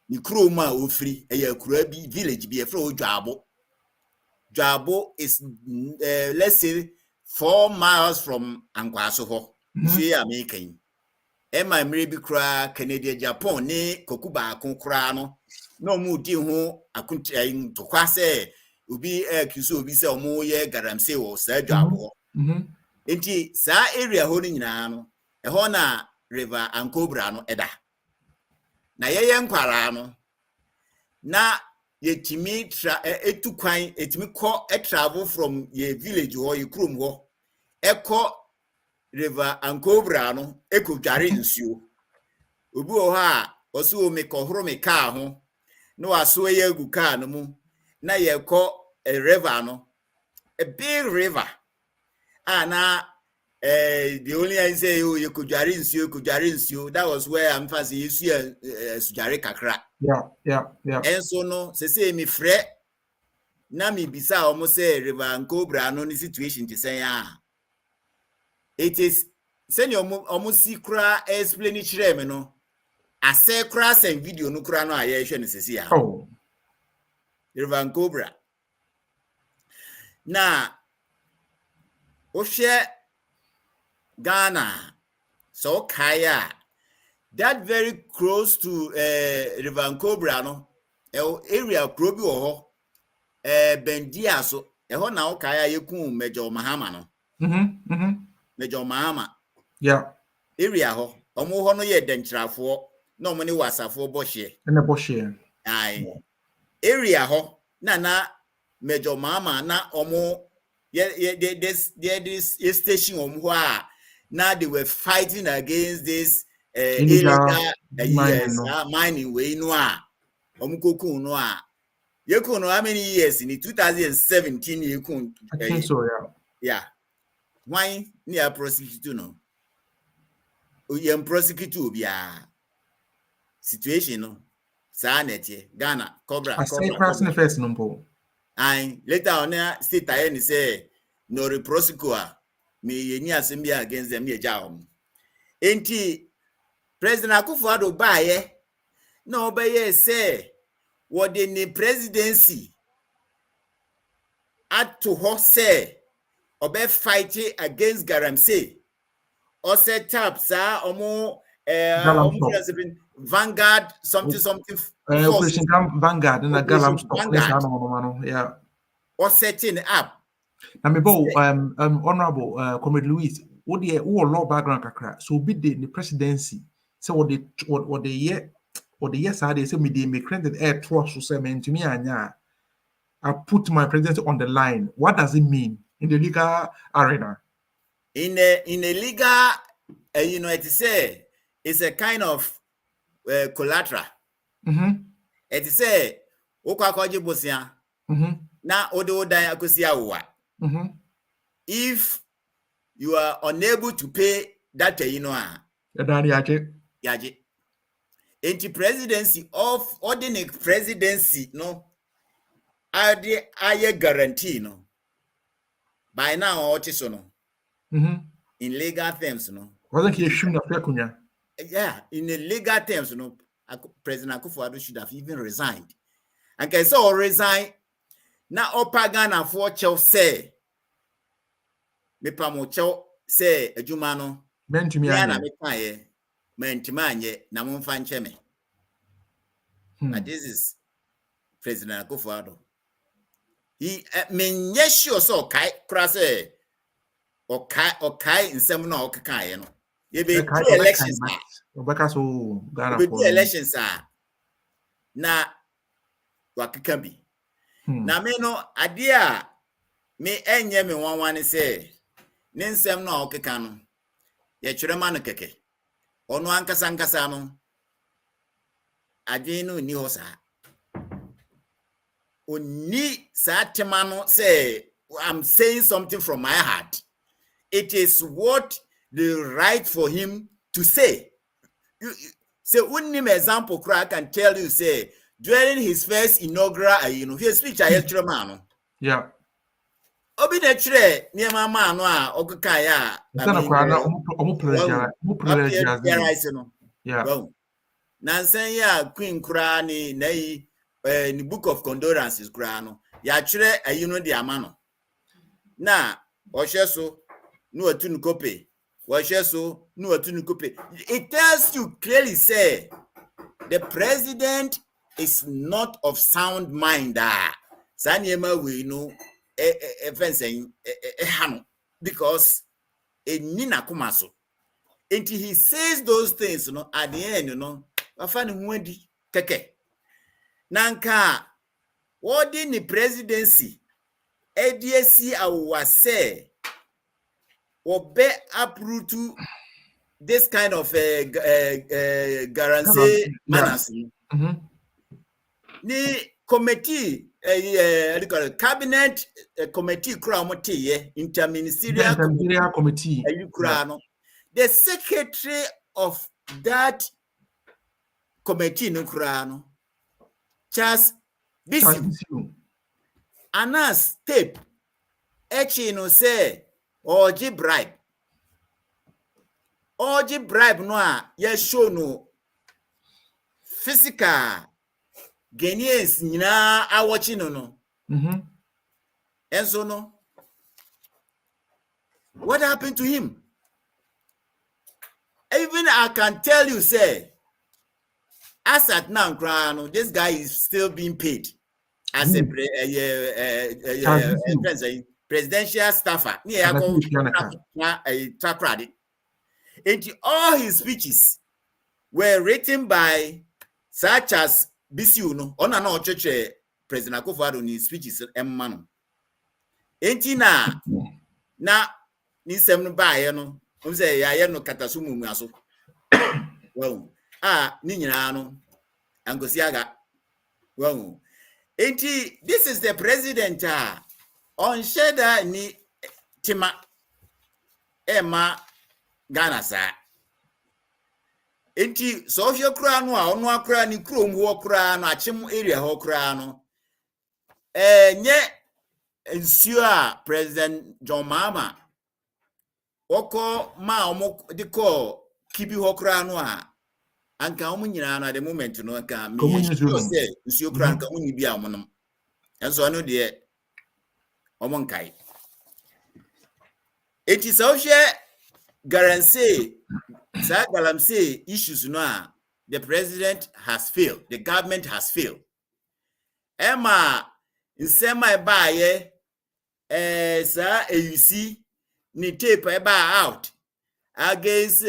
ni kuro ma ofri eya kuro bi village bi e fro Dwabo is let's say 4 miles from Ankwaso ho see American my maybe kra Canada Japan ni kokuba akon kra no mu di ho akuntia to kwase obi kiso obi se omo ye garamse wo sa Dwabo enti sa area ho ni nyina no e ho na river Ankobra no eda na ye nkwara no na yetimi etukwan etimi ko travel from ye village ho ye krom ho eko river Ankobra no ekodware nsuo obi ho a oso me kohoro me car ho no aso ye agu car no mu na ye ko a river no a big river na the only I say you could nsuo that was where I'm fancy you see sujare kakra yeah and so no say me frɛ na me bisa almost say river Ankobra no situation to say it is send your almost see kra explain it kire me no ase kra send video no kra no aye hwe no sesi ya river Ankobra na o hwe Ghana so kaya that very close to river Ankobra no area krobi wo ho bendia so ho na o kaya yekun Major Mahama no Major Mahama area ho omo ho no ye dentrafo na omo ne wasafo bohye na bohye ai area ho na Major Mahama na omo this station omo ho a now they were fighting against this illegal mining way no a omukokun no a yekun no how many years in 2017 yekun I think so yeah why near prosecute no you prosecute obia situation no sa nete Ghana cobra cobra first no and later on state aye say no prosecute me yeni asembia against them ye jaom enti President Akufo-Addo baye no obeye say what the presidency at to ho say obe fighting against Garamsey or set up sa omo Vanguard something Operation Vanguard na Galam stop yeah or setting up na me bo honorable Comrade Louis what the law background kakra so be the presidency so what the yes I say me the credit air trust so say me to me anya I put my presidency on the line. What does it mean in the legal arena? In a legal you know, it's a kind of collateral. It say okwakoje bosia na odan akosia wa. If you are unable to pay that you know yaje enti presidency of ordinary presidency no aye guarantee no by now what is no in legal terms no wasn't he shouldn't have kunya yeah in the legal terms no President Akufo-Addo should have even resigned and can so resign na Ghana for chew say me pamocho say adwuma no mentimi anye na me kaye mentimi anye na momfa nche me but this is President Akufo-Addo he menye sure so kai kra say okay nsem na okakaye no ye be elections obeka so Ghana for elections na wakaka bi na me no ade a me enye me one say ne nsɛm na ɔkeka no yɛtwerɛ ma no kɛkɛ ɔno ankasa no adwene no ni hɔ saa oni saa tema no say I'm saying something from my heart. It is what the right for him to say. Say unim example I can tell you say during his first inaugural his speech I heard man. Yeah. Obi na chere niema ma no a okeka ya yeah. Well, nansan ya queen kura ni the book of condolences kura no ya chere ayino di amano na osheso no atunu kope osheso no atunu kope. It tells you clearly say the president is not of sound mind saniema we know because nina kumaso until he says those things at the end afani huendi keke nanka what in the presidency ADC awase obe uproot to this kind of guarantee manners ni committee cabinet committee interministerial committee the secretary of that committee no Charles Bisiu Anas tape say oji bribe no a show no physical Ghanaians nyina are watching no. And so no. What happened to him? Even I can tell you, say, as at now, this guy is still being paid as a presidential staffer. And all his speeches were written by such as Bisiu no ona na ocheche President Akufo-Addo ni speeches emma no enti na ni sem no baaye no say ya ye no kataso mumu aso wow ni nyina no angosi aga wow enti this is the president on sheda ni tima emma Ghana sa enti so ofie kura no a ono akura ni krom ho kura no achim area ho kura no nye nsuo a President John Mahama oko ma omo de ko kibi ho kura no a anka omo nyina no at the moment no anka me say nsuo kura anka munyi bi a omo no enso no de omo nkai enti so ofie guarantee say issues no the president has failed, the government has failed. Emma nsema baaye sa AUC ni tape out against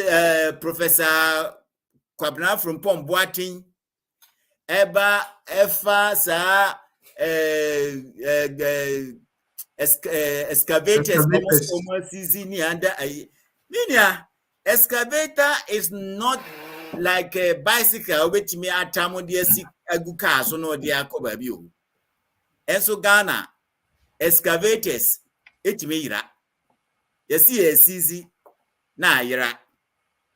Professor Kwabena from Pomboatin efa sa excavators almost season under minia. Excavator is not like a bicycle which me atamo de si aguka so no de akoba bi o. Enso Ghana excavators etime yira. Yesi esizi na yira.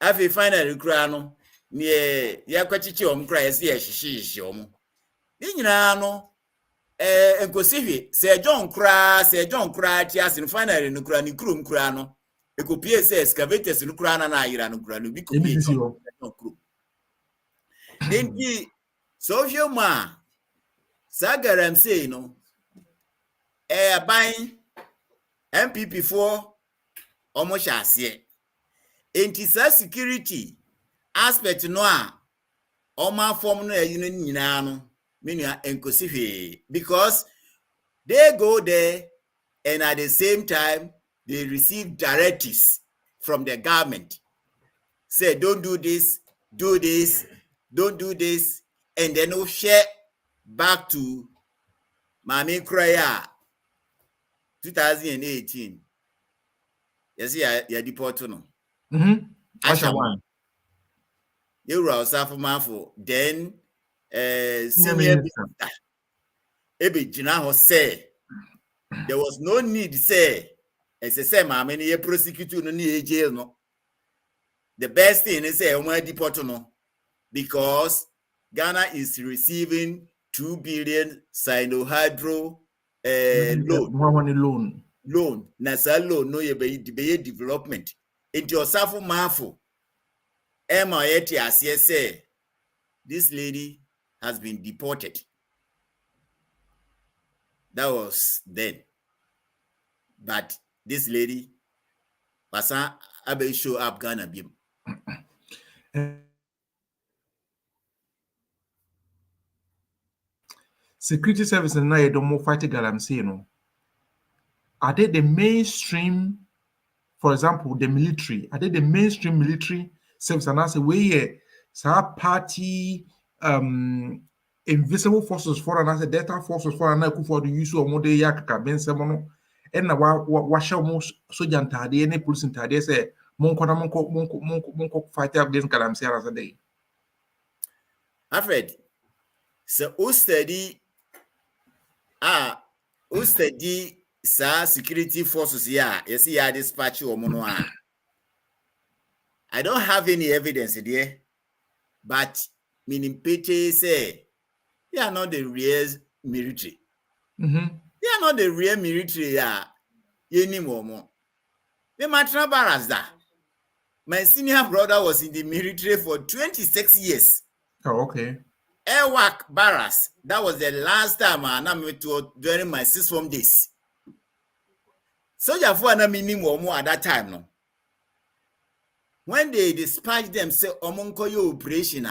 Afi final kura no ne yakwachichi omkura yesi ehihihie omo. Ni nyina no enkosihwe se John kura ti asin final no kura ni krum kura no. Ekopie say excavators no kura na ayira no kura no bi kopie no kru denti so hwema sagaram say no ban MPP for omo hyase enti sa security aspect no a omo form no ayino nyina no menua enkosihwe because they go there and at the same time they receive directives from the government. Say, don't do this, do this, don't do this, and then we'll share back to Mami Kraya 2018. Yes, yeah, deport no. Ashawan. You were South Mafo, then senior minister. Ebe Jinaho say there was no need, say, as I say, ma many prosecute no need jail no. The best thing is say, deport no, because Ghana is receiving 2 billion Sino-Hydro loan. Loan. Nasa loan no ye be development. Into Osafo Mafo. Emma Etias say this lady has been deported. That was then. But this lady Pasa abe show up Ghana bim. Security service and I don't more fight I'm saying no. Are they the mainstream, for example, the military? Are they the mainstream military service and I say we party invisible forces for and I say data forces for and I for the use of modern yakaka ben semono and na wa show most soldier ntade any police ntade say monko fight against galamsey as a day. Alfred, so who study sa security forces here? You see, I dispatch you I don't have any evidence there, but meaning Pete say they are not the real military. They are not the real military. Anymore. They might travel as that. My senior brother was in the military for 26 years. Oh, okay. Airwork Barras. That was the last time I met during my 6 form days. Soldier for an minimum at that time. No. When they dispatch them, say Omonko yo operation.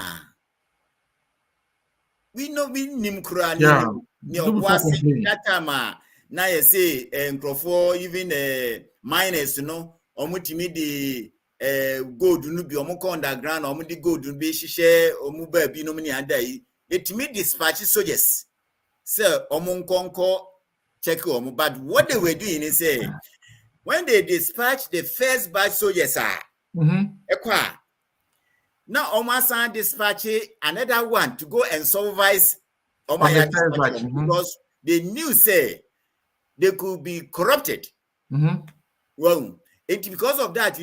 We know we nimkura that time. Now you say even miners, you know, omutimi the gold no be omoko underground, omudi gold no be share omuba bi no mani adai. It me dispatch soldiers. So omonkonko check omu. But what they were doing is say when they dispatch the first batch soldiers now Omasa dispatch another one to go and supervise because they knew say they could be corrupted. Well, because of that,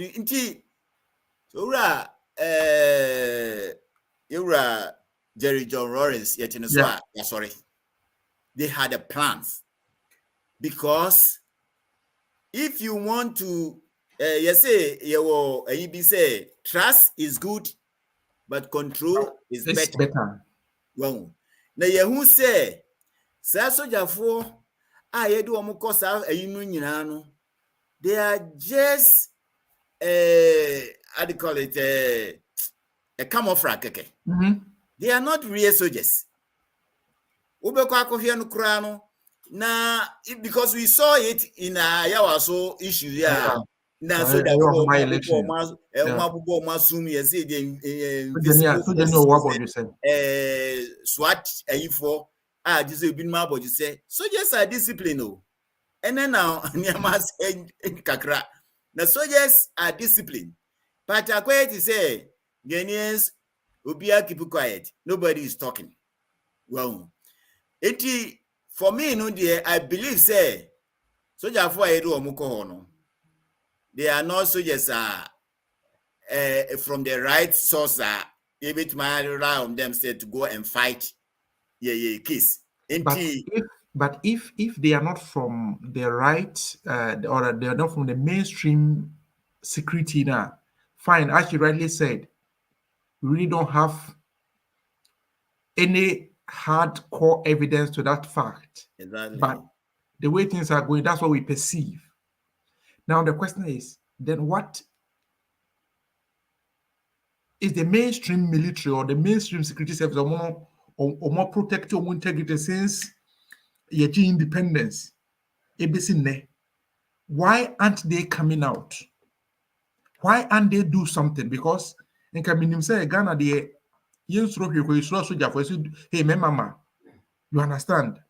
Jerry John Lawrence, sorry, they had a plans because if you want to, say trust is good, but control is better. Well, now you say, soldier for I do omukosa no. They are just how do you call it a camouflage. They are not real soldiers. Now, because we saw it in Yawaso issue, now so that SWAT this will be my body say soldiers are disciplined. And then now kakra. The soldiers are disciplined. But I quite to say Ghanaians will keep quiet. Nobody is talking. Well, for me, no dear, I believe say soldier for a no. They are not soldiers from the right source able to rely on them say to go and fight case. But if they are not from the right or they are not from the mainstream security now, fine, as you rightly said, we really don't have any hardcore evidence to that fact. Exactly. But the way things are going, that's what we perceive. Now the question is, then what is the mainstream military or the mainstream security service or more protective or integrity since independence? Why aren't they coming out? Why aren't they do something? Because in Kaminim say Ghana the hey mama, you understand?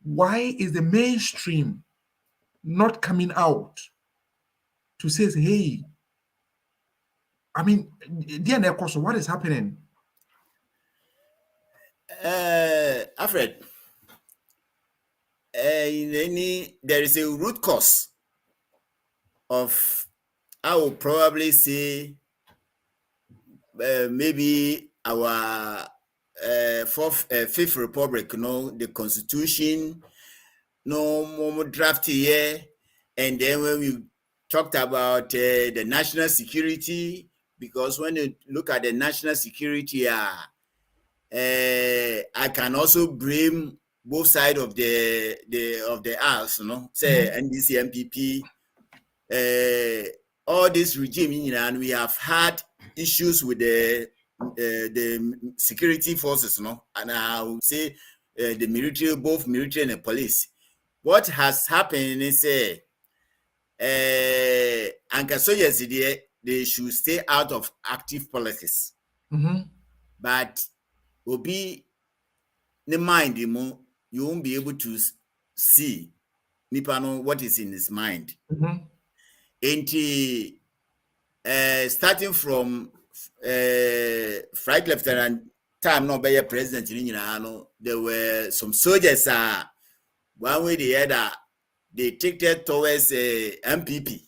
Why is the mainstream not coming out to say, hey, I mean, dear Nekoso, what is happening? Alfred, there is a root cause of, I will probably say, maybe our Fifth Republic, the Constitution, no more draft here, and then when we talked about the national security, because when you look at the national security, I can also blame both sides of the house, say NDC, MPP, all this regime, and we have had issues with the security forces, and I would say the military, both military and the police. What has happened is, Anka soldiers, they should stay out of active politics. But Obi, the mind, you won't be able to see Nipano what is in his mind. Starting from Flight Lieutenant time, no be president in there were some soldiers one way or the other, they tilted towards MPP.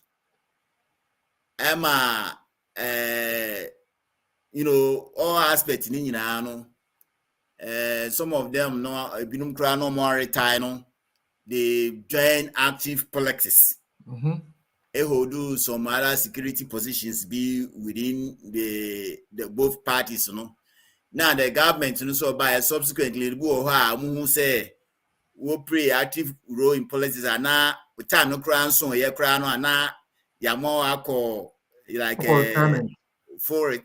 Emma, all aspects in some of them no more retire, they join active politics. Do some other security positions be within the both parties, Now the government, so by subsequently who say we play active role in politics, and now with time no crown so crown and now more like for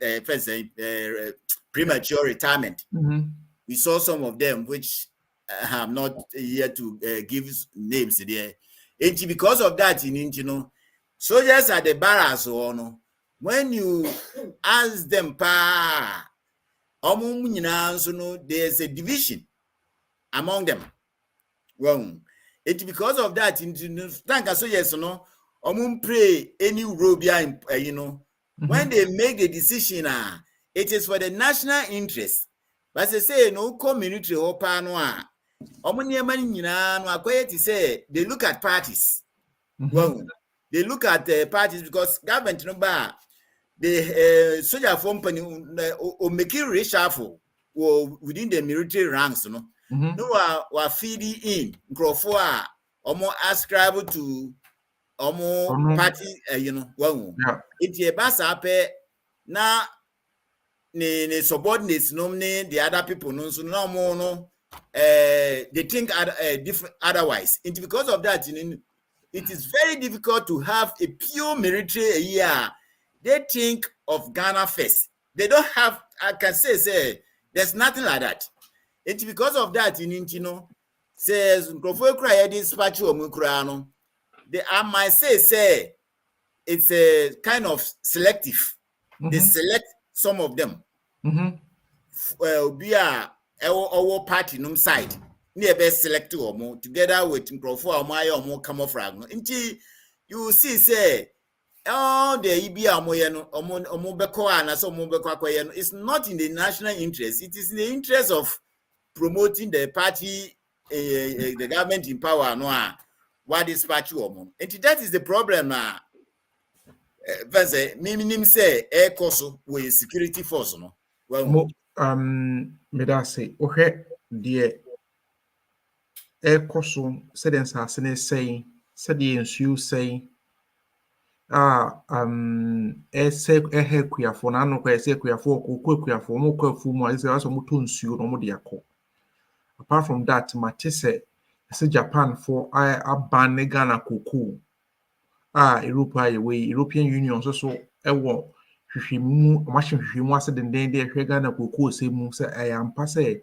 premature retirement. We saw some of them which I'm not here to give names there. And because of that, soldiers at the barracks, when you ask them, there's a division among them. Well, it's because of that, soldiers, pray any role behind, when they make the decision, it is for the national interest. But they say, no community or panoa. They look at parties. Well, they look at the parties because government the soldier company make it reshuffle within the military ranks, no are feeding in Crawford ascribe to party, it's a bass up now. The subordinates the other people they think different otherwise. It's because of that, it is very difficult to have a pure military They think of Ghana first. They don't have, I can say there's nothing like that. It's because of that, says this I might say it's a kind of selective. They select some of them. Be our party side. Near best select or more together with Crawford or more camouflage. Until you see, say, oh, the EBA it's not in the national interest. It is in the interest of promoting the party, the government in power. What is party or more? And that is the problem now. Minimum say air cost with security force. Well, Medase, okay, dear air cost said and saying, said the ensue saying, say a hair queer for nano, say queer for more perfume, as also mutton suit or modiaco. Apart from that, Matisse, say Japan for I ban Ghana cuckoo. European Union so ɛwɔ hwehwɛmu machine hwehwɛmu ase denden de hwɛ Ghana cocoa se mu sɛ ampa sɛ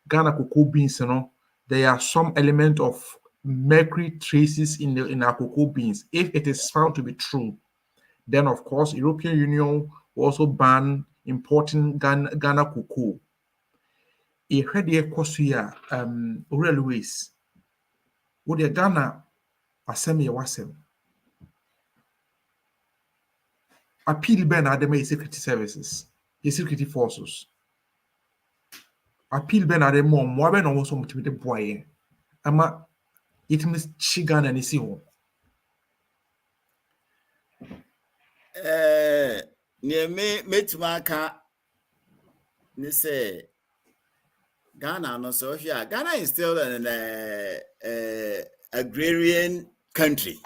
Ghana cocoa beans no there are some element of mercury traces in our cocoa beans. If it is found to be true, then of course European Union will also ban importing Ghana cocoa. Ehwɛ de ɛkɔ so ya railways wo de Ghana asɛm yɛ wasɛm. Appeal ben adema security services, the security forces. Appeal ben adema mo ben no so mutimi de boye. Ama yetimi chigana ni si ho. Near me metumaka ni say Ghana no so here. Ghana is still an agrarian country.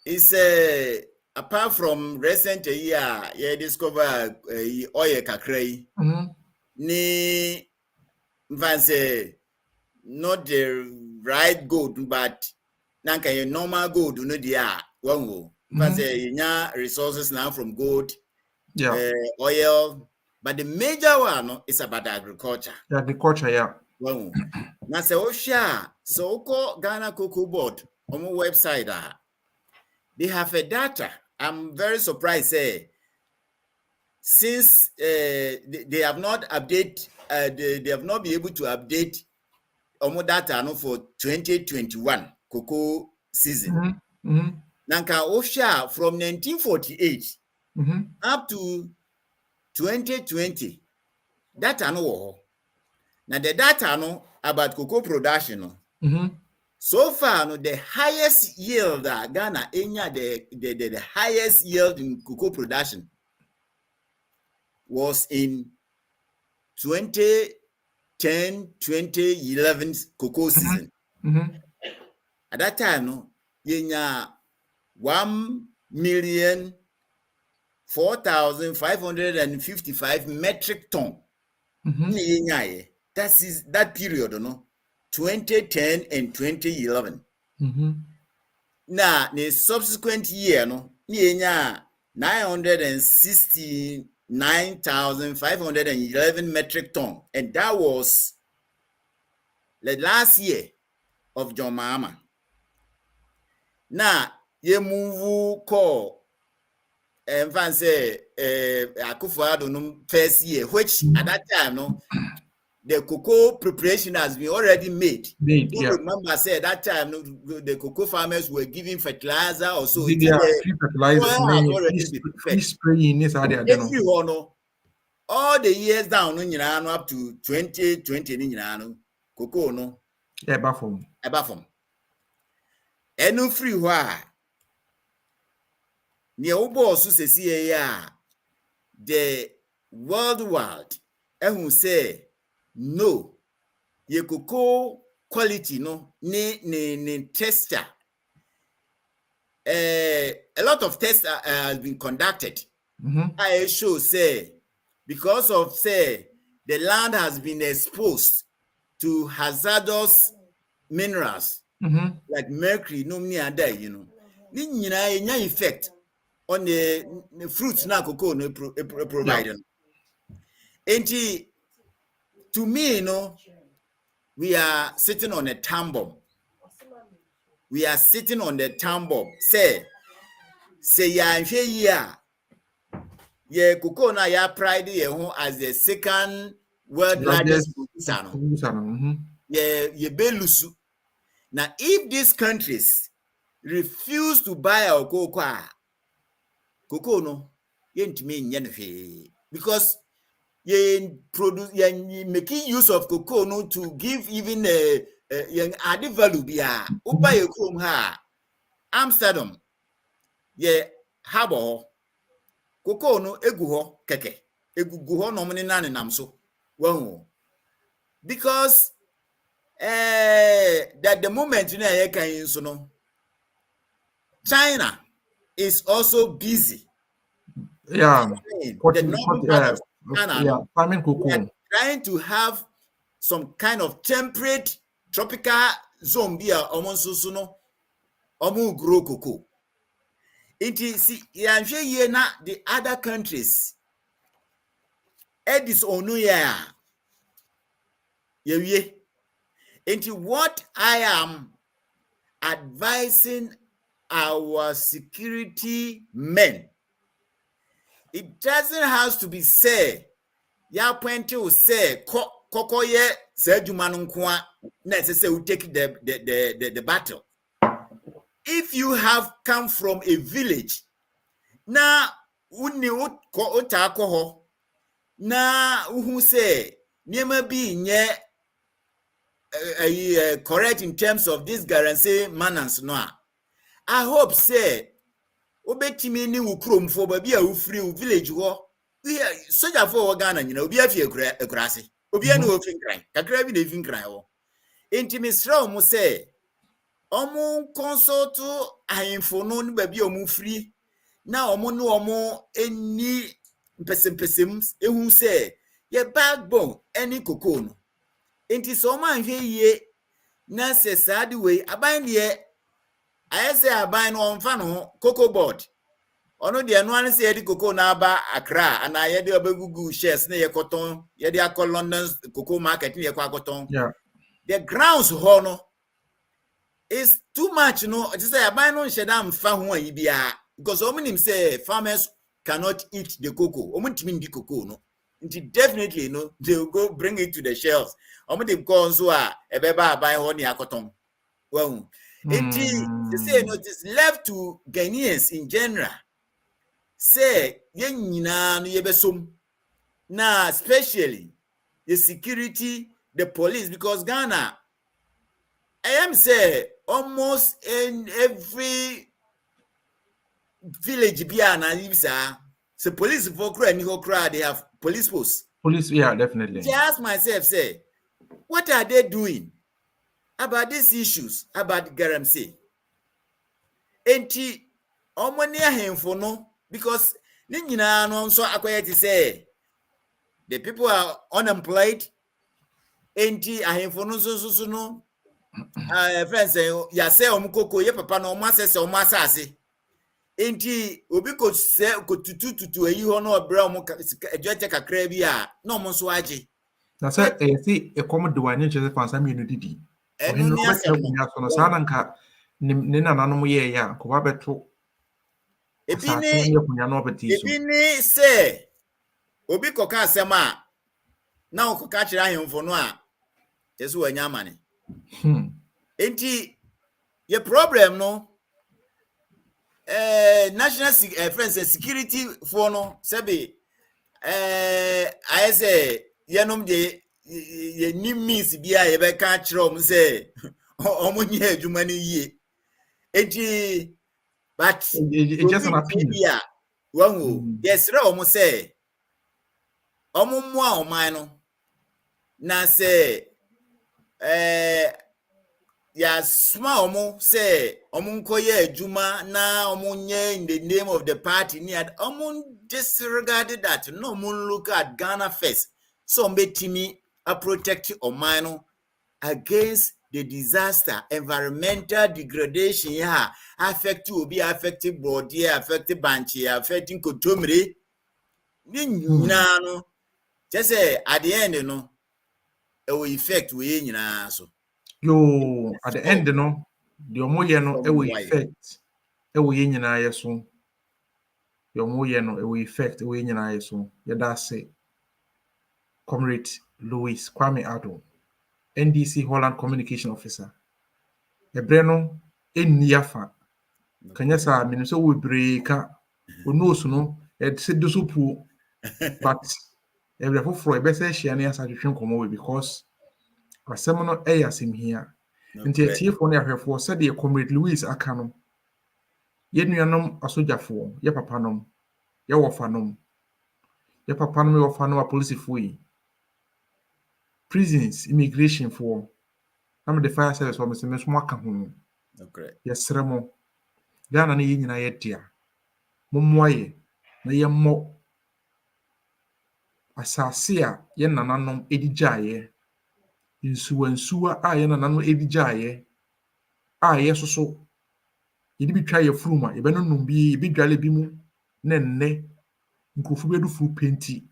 It's apart from recent year, you discover oil kakrai. Ni vanse not the right gold, but nanka your normal gold no dia one vanse nya resources now from gold, oil, but the major one is about agriculture. Agriculture, yeah. One na se osha so ko Ghana Cocoa Board on my website they have a data. I'm very surprised since they have not update they have not been able to update omo data no for 2021 cocoa season. Nanka osha from 1948 up to 2020 data no wo. Now the data no about cocoa production no. So far, no, the highest yield that Ghana the highest yield in cocoa production was in 2010-2011 cocoa season. At that time, no, yenya 1,004,555 metric ton. That is that period, no. 2010 and 2011. Now, the subsequent year, no, 969,511 metric ton, and that was the last year of John Mahama. Now, you move call and fancy Akufo-Addo first year, which at that time, no. The cocoa preparation has been already made. Remember, said that time the cocoa farmers were giving fertilizer or so. Free spraying is all the years down up to 2020, cocoa no. Ebafom. Enu free wa. Near Obo also say the worldwide. Ehun say. No, ye cocoa quality no ne texture. A lot of tests has been conducted. I show say because of say the land has been exposed to hazardous minerals like mercury, no and that, you know. Ni effect on the fruits na cocoa no providing. To me, you know, we are sitting on a tambo. Say yeah, cocoa na ya pride as the second world largest producer. Yeah, belusu. Now, if these countries refuse to buy our cocoa no, because making use of cocoa no to give even a added value buy a chrome Amsterdam harbor cocoa no eguho keke eguho no mani nane namso one because that the moment China is also busy. Farming cocoa. Trying to have some kind of temperate tropical zone here almost grow cocoa. It is the other countries. Edis onuya. Into what I am advising our security men. It doesn't have to be said. Ya point to say kokoye say jumanunqua necessary we take the battle. if you have come from a village, na uni ota alcohol, na who say niema bi nye correct in terms of this guarantee manners no. I hope say obetimi ni ukrom for baby a free village ho. We soldier for Ghana nyina obi afie ekurase. Obi anu ofin kran. Kakra bi na ofin kran ho. Intimisra omo say omo consult ahemfo no ni baby omo free. Na omo no omo eni mpesem ehun say ye backbone any cocoa no. Inti so man hwe ye na se sad way aban de I say aban no onfa no cocoa board. Ono de no an say di cocoa na aba Accra and I de obegugu shares na ye cotton ye de akọ London cocoa market na ye kwa cotton. Yeah. The grounds ho no is too much no. Just say aban no sheda mfa ho ayi bia because omunim say farmers cannot eat the cocoa. Omuntimi ndi cocoa no. Definitely no, they will go bring it to the shelves. They go so ebeba buy honey akoton. Well, they say no, it's left to Ghanaians in general. Say ye nyina no yebesum. Now, especially the security, the police, because Ghana, I am say almost in every village biana libsa. So police for crowd, they have police posts. Police, yeah, definitely. I ask myself, say, what are they doing about these issues about Garamsey? Enti omoni ahemfo no because ningina no so akwaya to say the people are unemployed. Enti ahemfo no so no friends say ya say omukoko ye papa no omasese omasase. Enti obi ko se ko tutu eyi ho no obra omo ejoche kakra bi a na omo so age na say see e come do wan nche fansa mi no didi enu ni asem no sa na nka ne nananom ye ya ko ba beto ebi ni se obi ko ka asem a na o ko ka kire ahemfo no a yesu wanya amane enti ye problem no national friends security for no sebe I say yenom de ye ni means bia ye be ka kire om say omunye adwuma ni yie enti but it just an appeal bia wanwo yes re om say omummu a oman no na say ya small omo say omunkoye adwuma na omunye in the name of the party ni omun disregarded that no omun look at Ghana first so mbetimi a protect omano against the disaster environmental degradation ya affect obi affect body affect banchi affecting kotomre ni nyina no just say at the end no e will effect we nyina so yo at the end no the omoye no e will effect e will nyina yeso the omoye no e will effect e will nyina yeso ye da say Comrade Louis Kwame Ado NDC Holland Communication Officer ebreno enni afa kanya sa minu so we breaka onosu no e se do so pu but every for e be say hia na asa twetwe komo we because asem no e yasem hia nti etiefo na ahwefo se de Comrade Louis aka no ye nuanom asojafo ye papanom ye wofanom ye papanom ye wofanom a police fo yi prisons immigration for am the fire service for me so aka ho okay yesre mo Ghana na ye nyina ye dia mommoaye na ye mo asase a ye nananom edigiaye nsuwa a ye nananom edigiaye a ye soso ye bi twa ye fruma ye benonum bi bi dwale bi mu na nne nkofu bedu furu penti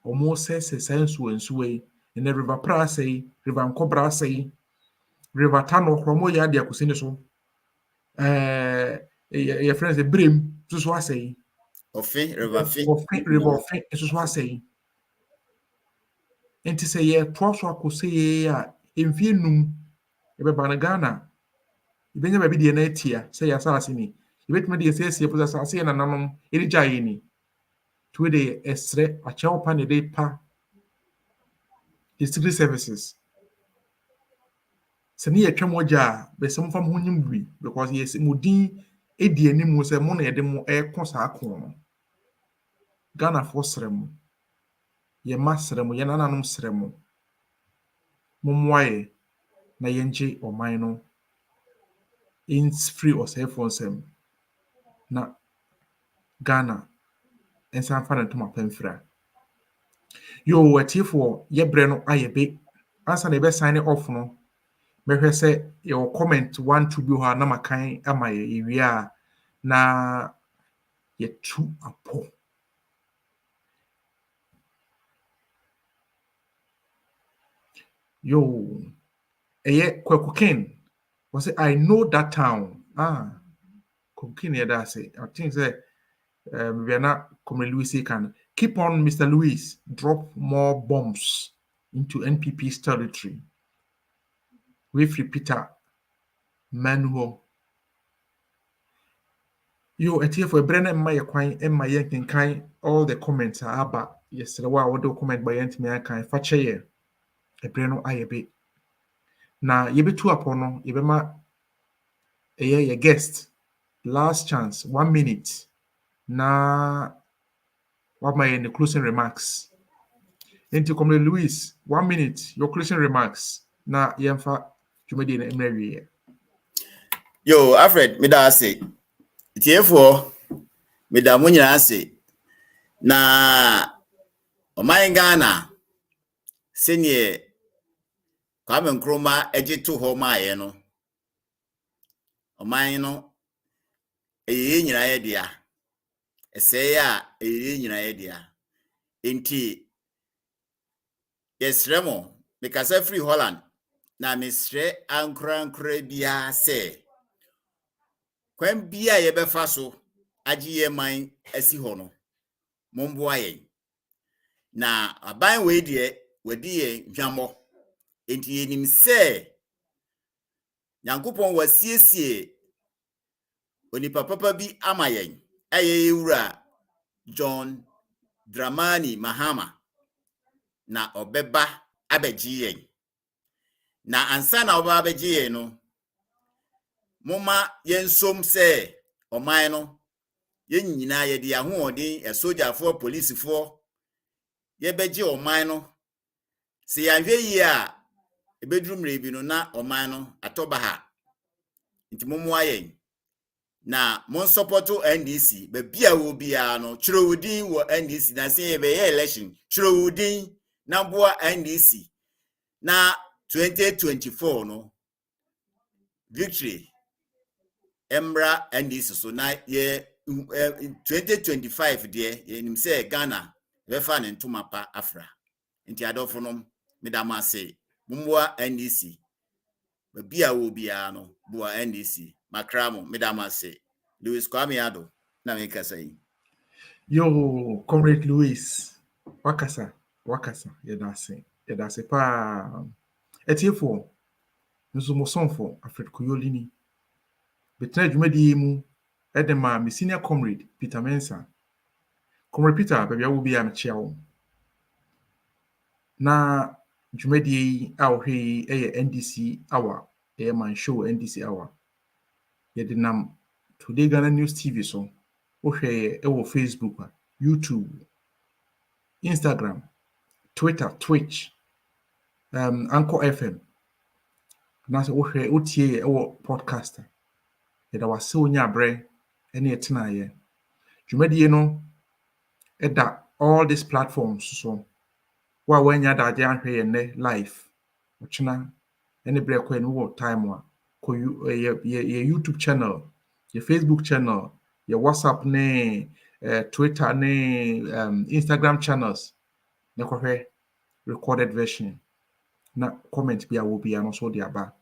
omo sese nsuwa yi in the river Prasei, river Nkobra sei, river Tano, Romo Yadi Akusini so. Your friends, the brim, so I say. River Fin, so I say. And to say, yeah, 12 so I could say, yeah, in Viennum, Eba Banagana, ibenya ba bi de na etia say ya asase ni ibetuma de say sie posa asase na nanom eri gyae ni to de esre achewo pa ne de pa the secret services sɛ ne yɛtwa mogya a bɛsɛ mfa mo ho nyim bi because yɛsɛ mo din edi anim sɛ mo na yɛde mo ɛkɔ saa ko no Ghanafoɔ srɛ mo yɛma srɛ mo yɛnananom srɛ mo mommoa yɛ na yɛngye ɔman no free ɔsɛefoɔ nsɛm na Ghana nsan fa ne ntoma pamfira yo atiefoɔ yɛbrɛ no ayɛ be ansa na yɛbɛsign off no mehwɛ sɛ yɛwɔ comment 1 2 bi hɔ a na makan ama yɛwie a na yɛtu apɔ yo ɛyɛ Kwakuken was say I know that town Kwakuken yɛda ase I think sɛ we are not Comrade Louis can keep on Mr. Louis drop more bombs into NPP's territory with Peter Manuel yo etie for brand my kwan emma yenkenkan all the comments are about yesterday what do comment by yentimi akan fa cheye ebre no ayebe na yebetu apono yebema ye guest last chance 1 minute na what my in the closing remarks into Comrade Louis 1 minute your closing remarks na yemfa jumedi na emrewie yo Alfred me da ase tiefo me da mo nyina ase na oman Ghana senye Kwame Nkrumah ejitu ho maaye no oman no eye nyina ye dia ese ya eye nyina ye dia enti yesremo because free Holland na mesre ankra bia se kwan bia ye befa so agiye man asi ho no momboa ye na aban we die wadi ye hwamo enti yenim se Nyankopon wasiesie onipa papa bi ama yen ayewura John Dramani Mahama na obeba abeji yen na ansa na oba abeji yen no moma yensom se oman no yen nyina ye de ahoɔden esojafo policefo ye beji oman no se yanhwe yi a ebedurumre bi no na oman no atoba ha nti momoa yen na mon supporto NDC be bia wo bia no chirowudin wo NDC na se be election chirowudin na boa NDC na 2024 no victory emra NDC so na ye 2025 de ye nim se Ghana be fa ne ntoma pa afra nti adofo no medama se mumboa NDC be bia wo bia no boa NDC makramo medama se Louis Kwame Ado na meka say yo Comrade Louis wakasa yeda se pa etiefo nso mo sonfo Alfred Kuyolini betra dwumadi mu edema me senior comrade Peter Mensah Comrade Peter bebia wo bia mchia wo na dwumadi a ohwe eye NDC hour eye MyShow NDC hour yedinam Today Ghana News TV so ohwe ewo Facebook, YouTube, Instagram, Twitter, Twitch, Anchor FM. Na so ohwe otie ewo podcaster. Yeda wase onya abre ene etena ye. Dwumadie no eda all these platforms so. Wa wanya da je anhwe ye ne live. Ochina ene bre ko ene wo time wa ko ye YouTube channel, your Facebook channel, your WhatsApp ne Twitter ne Instagram channels na kohwe recorded version na comment bia wo bia no so dia ba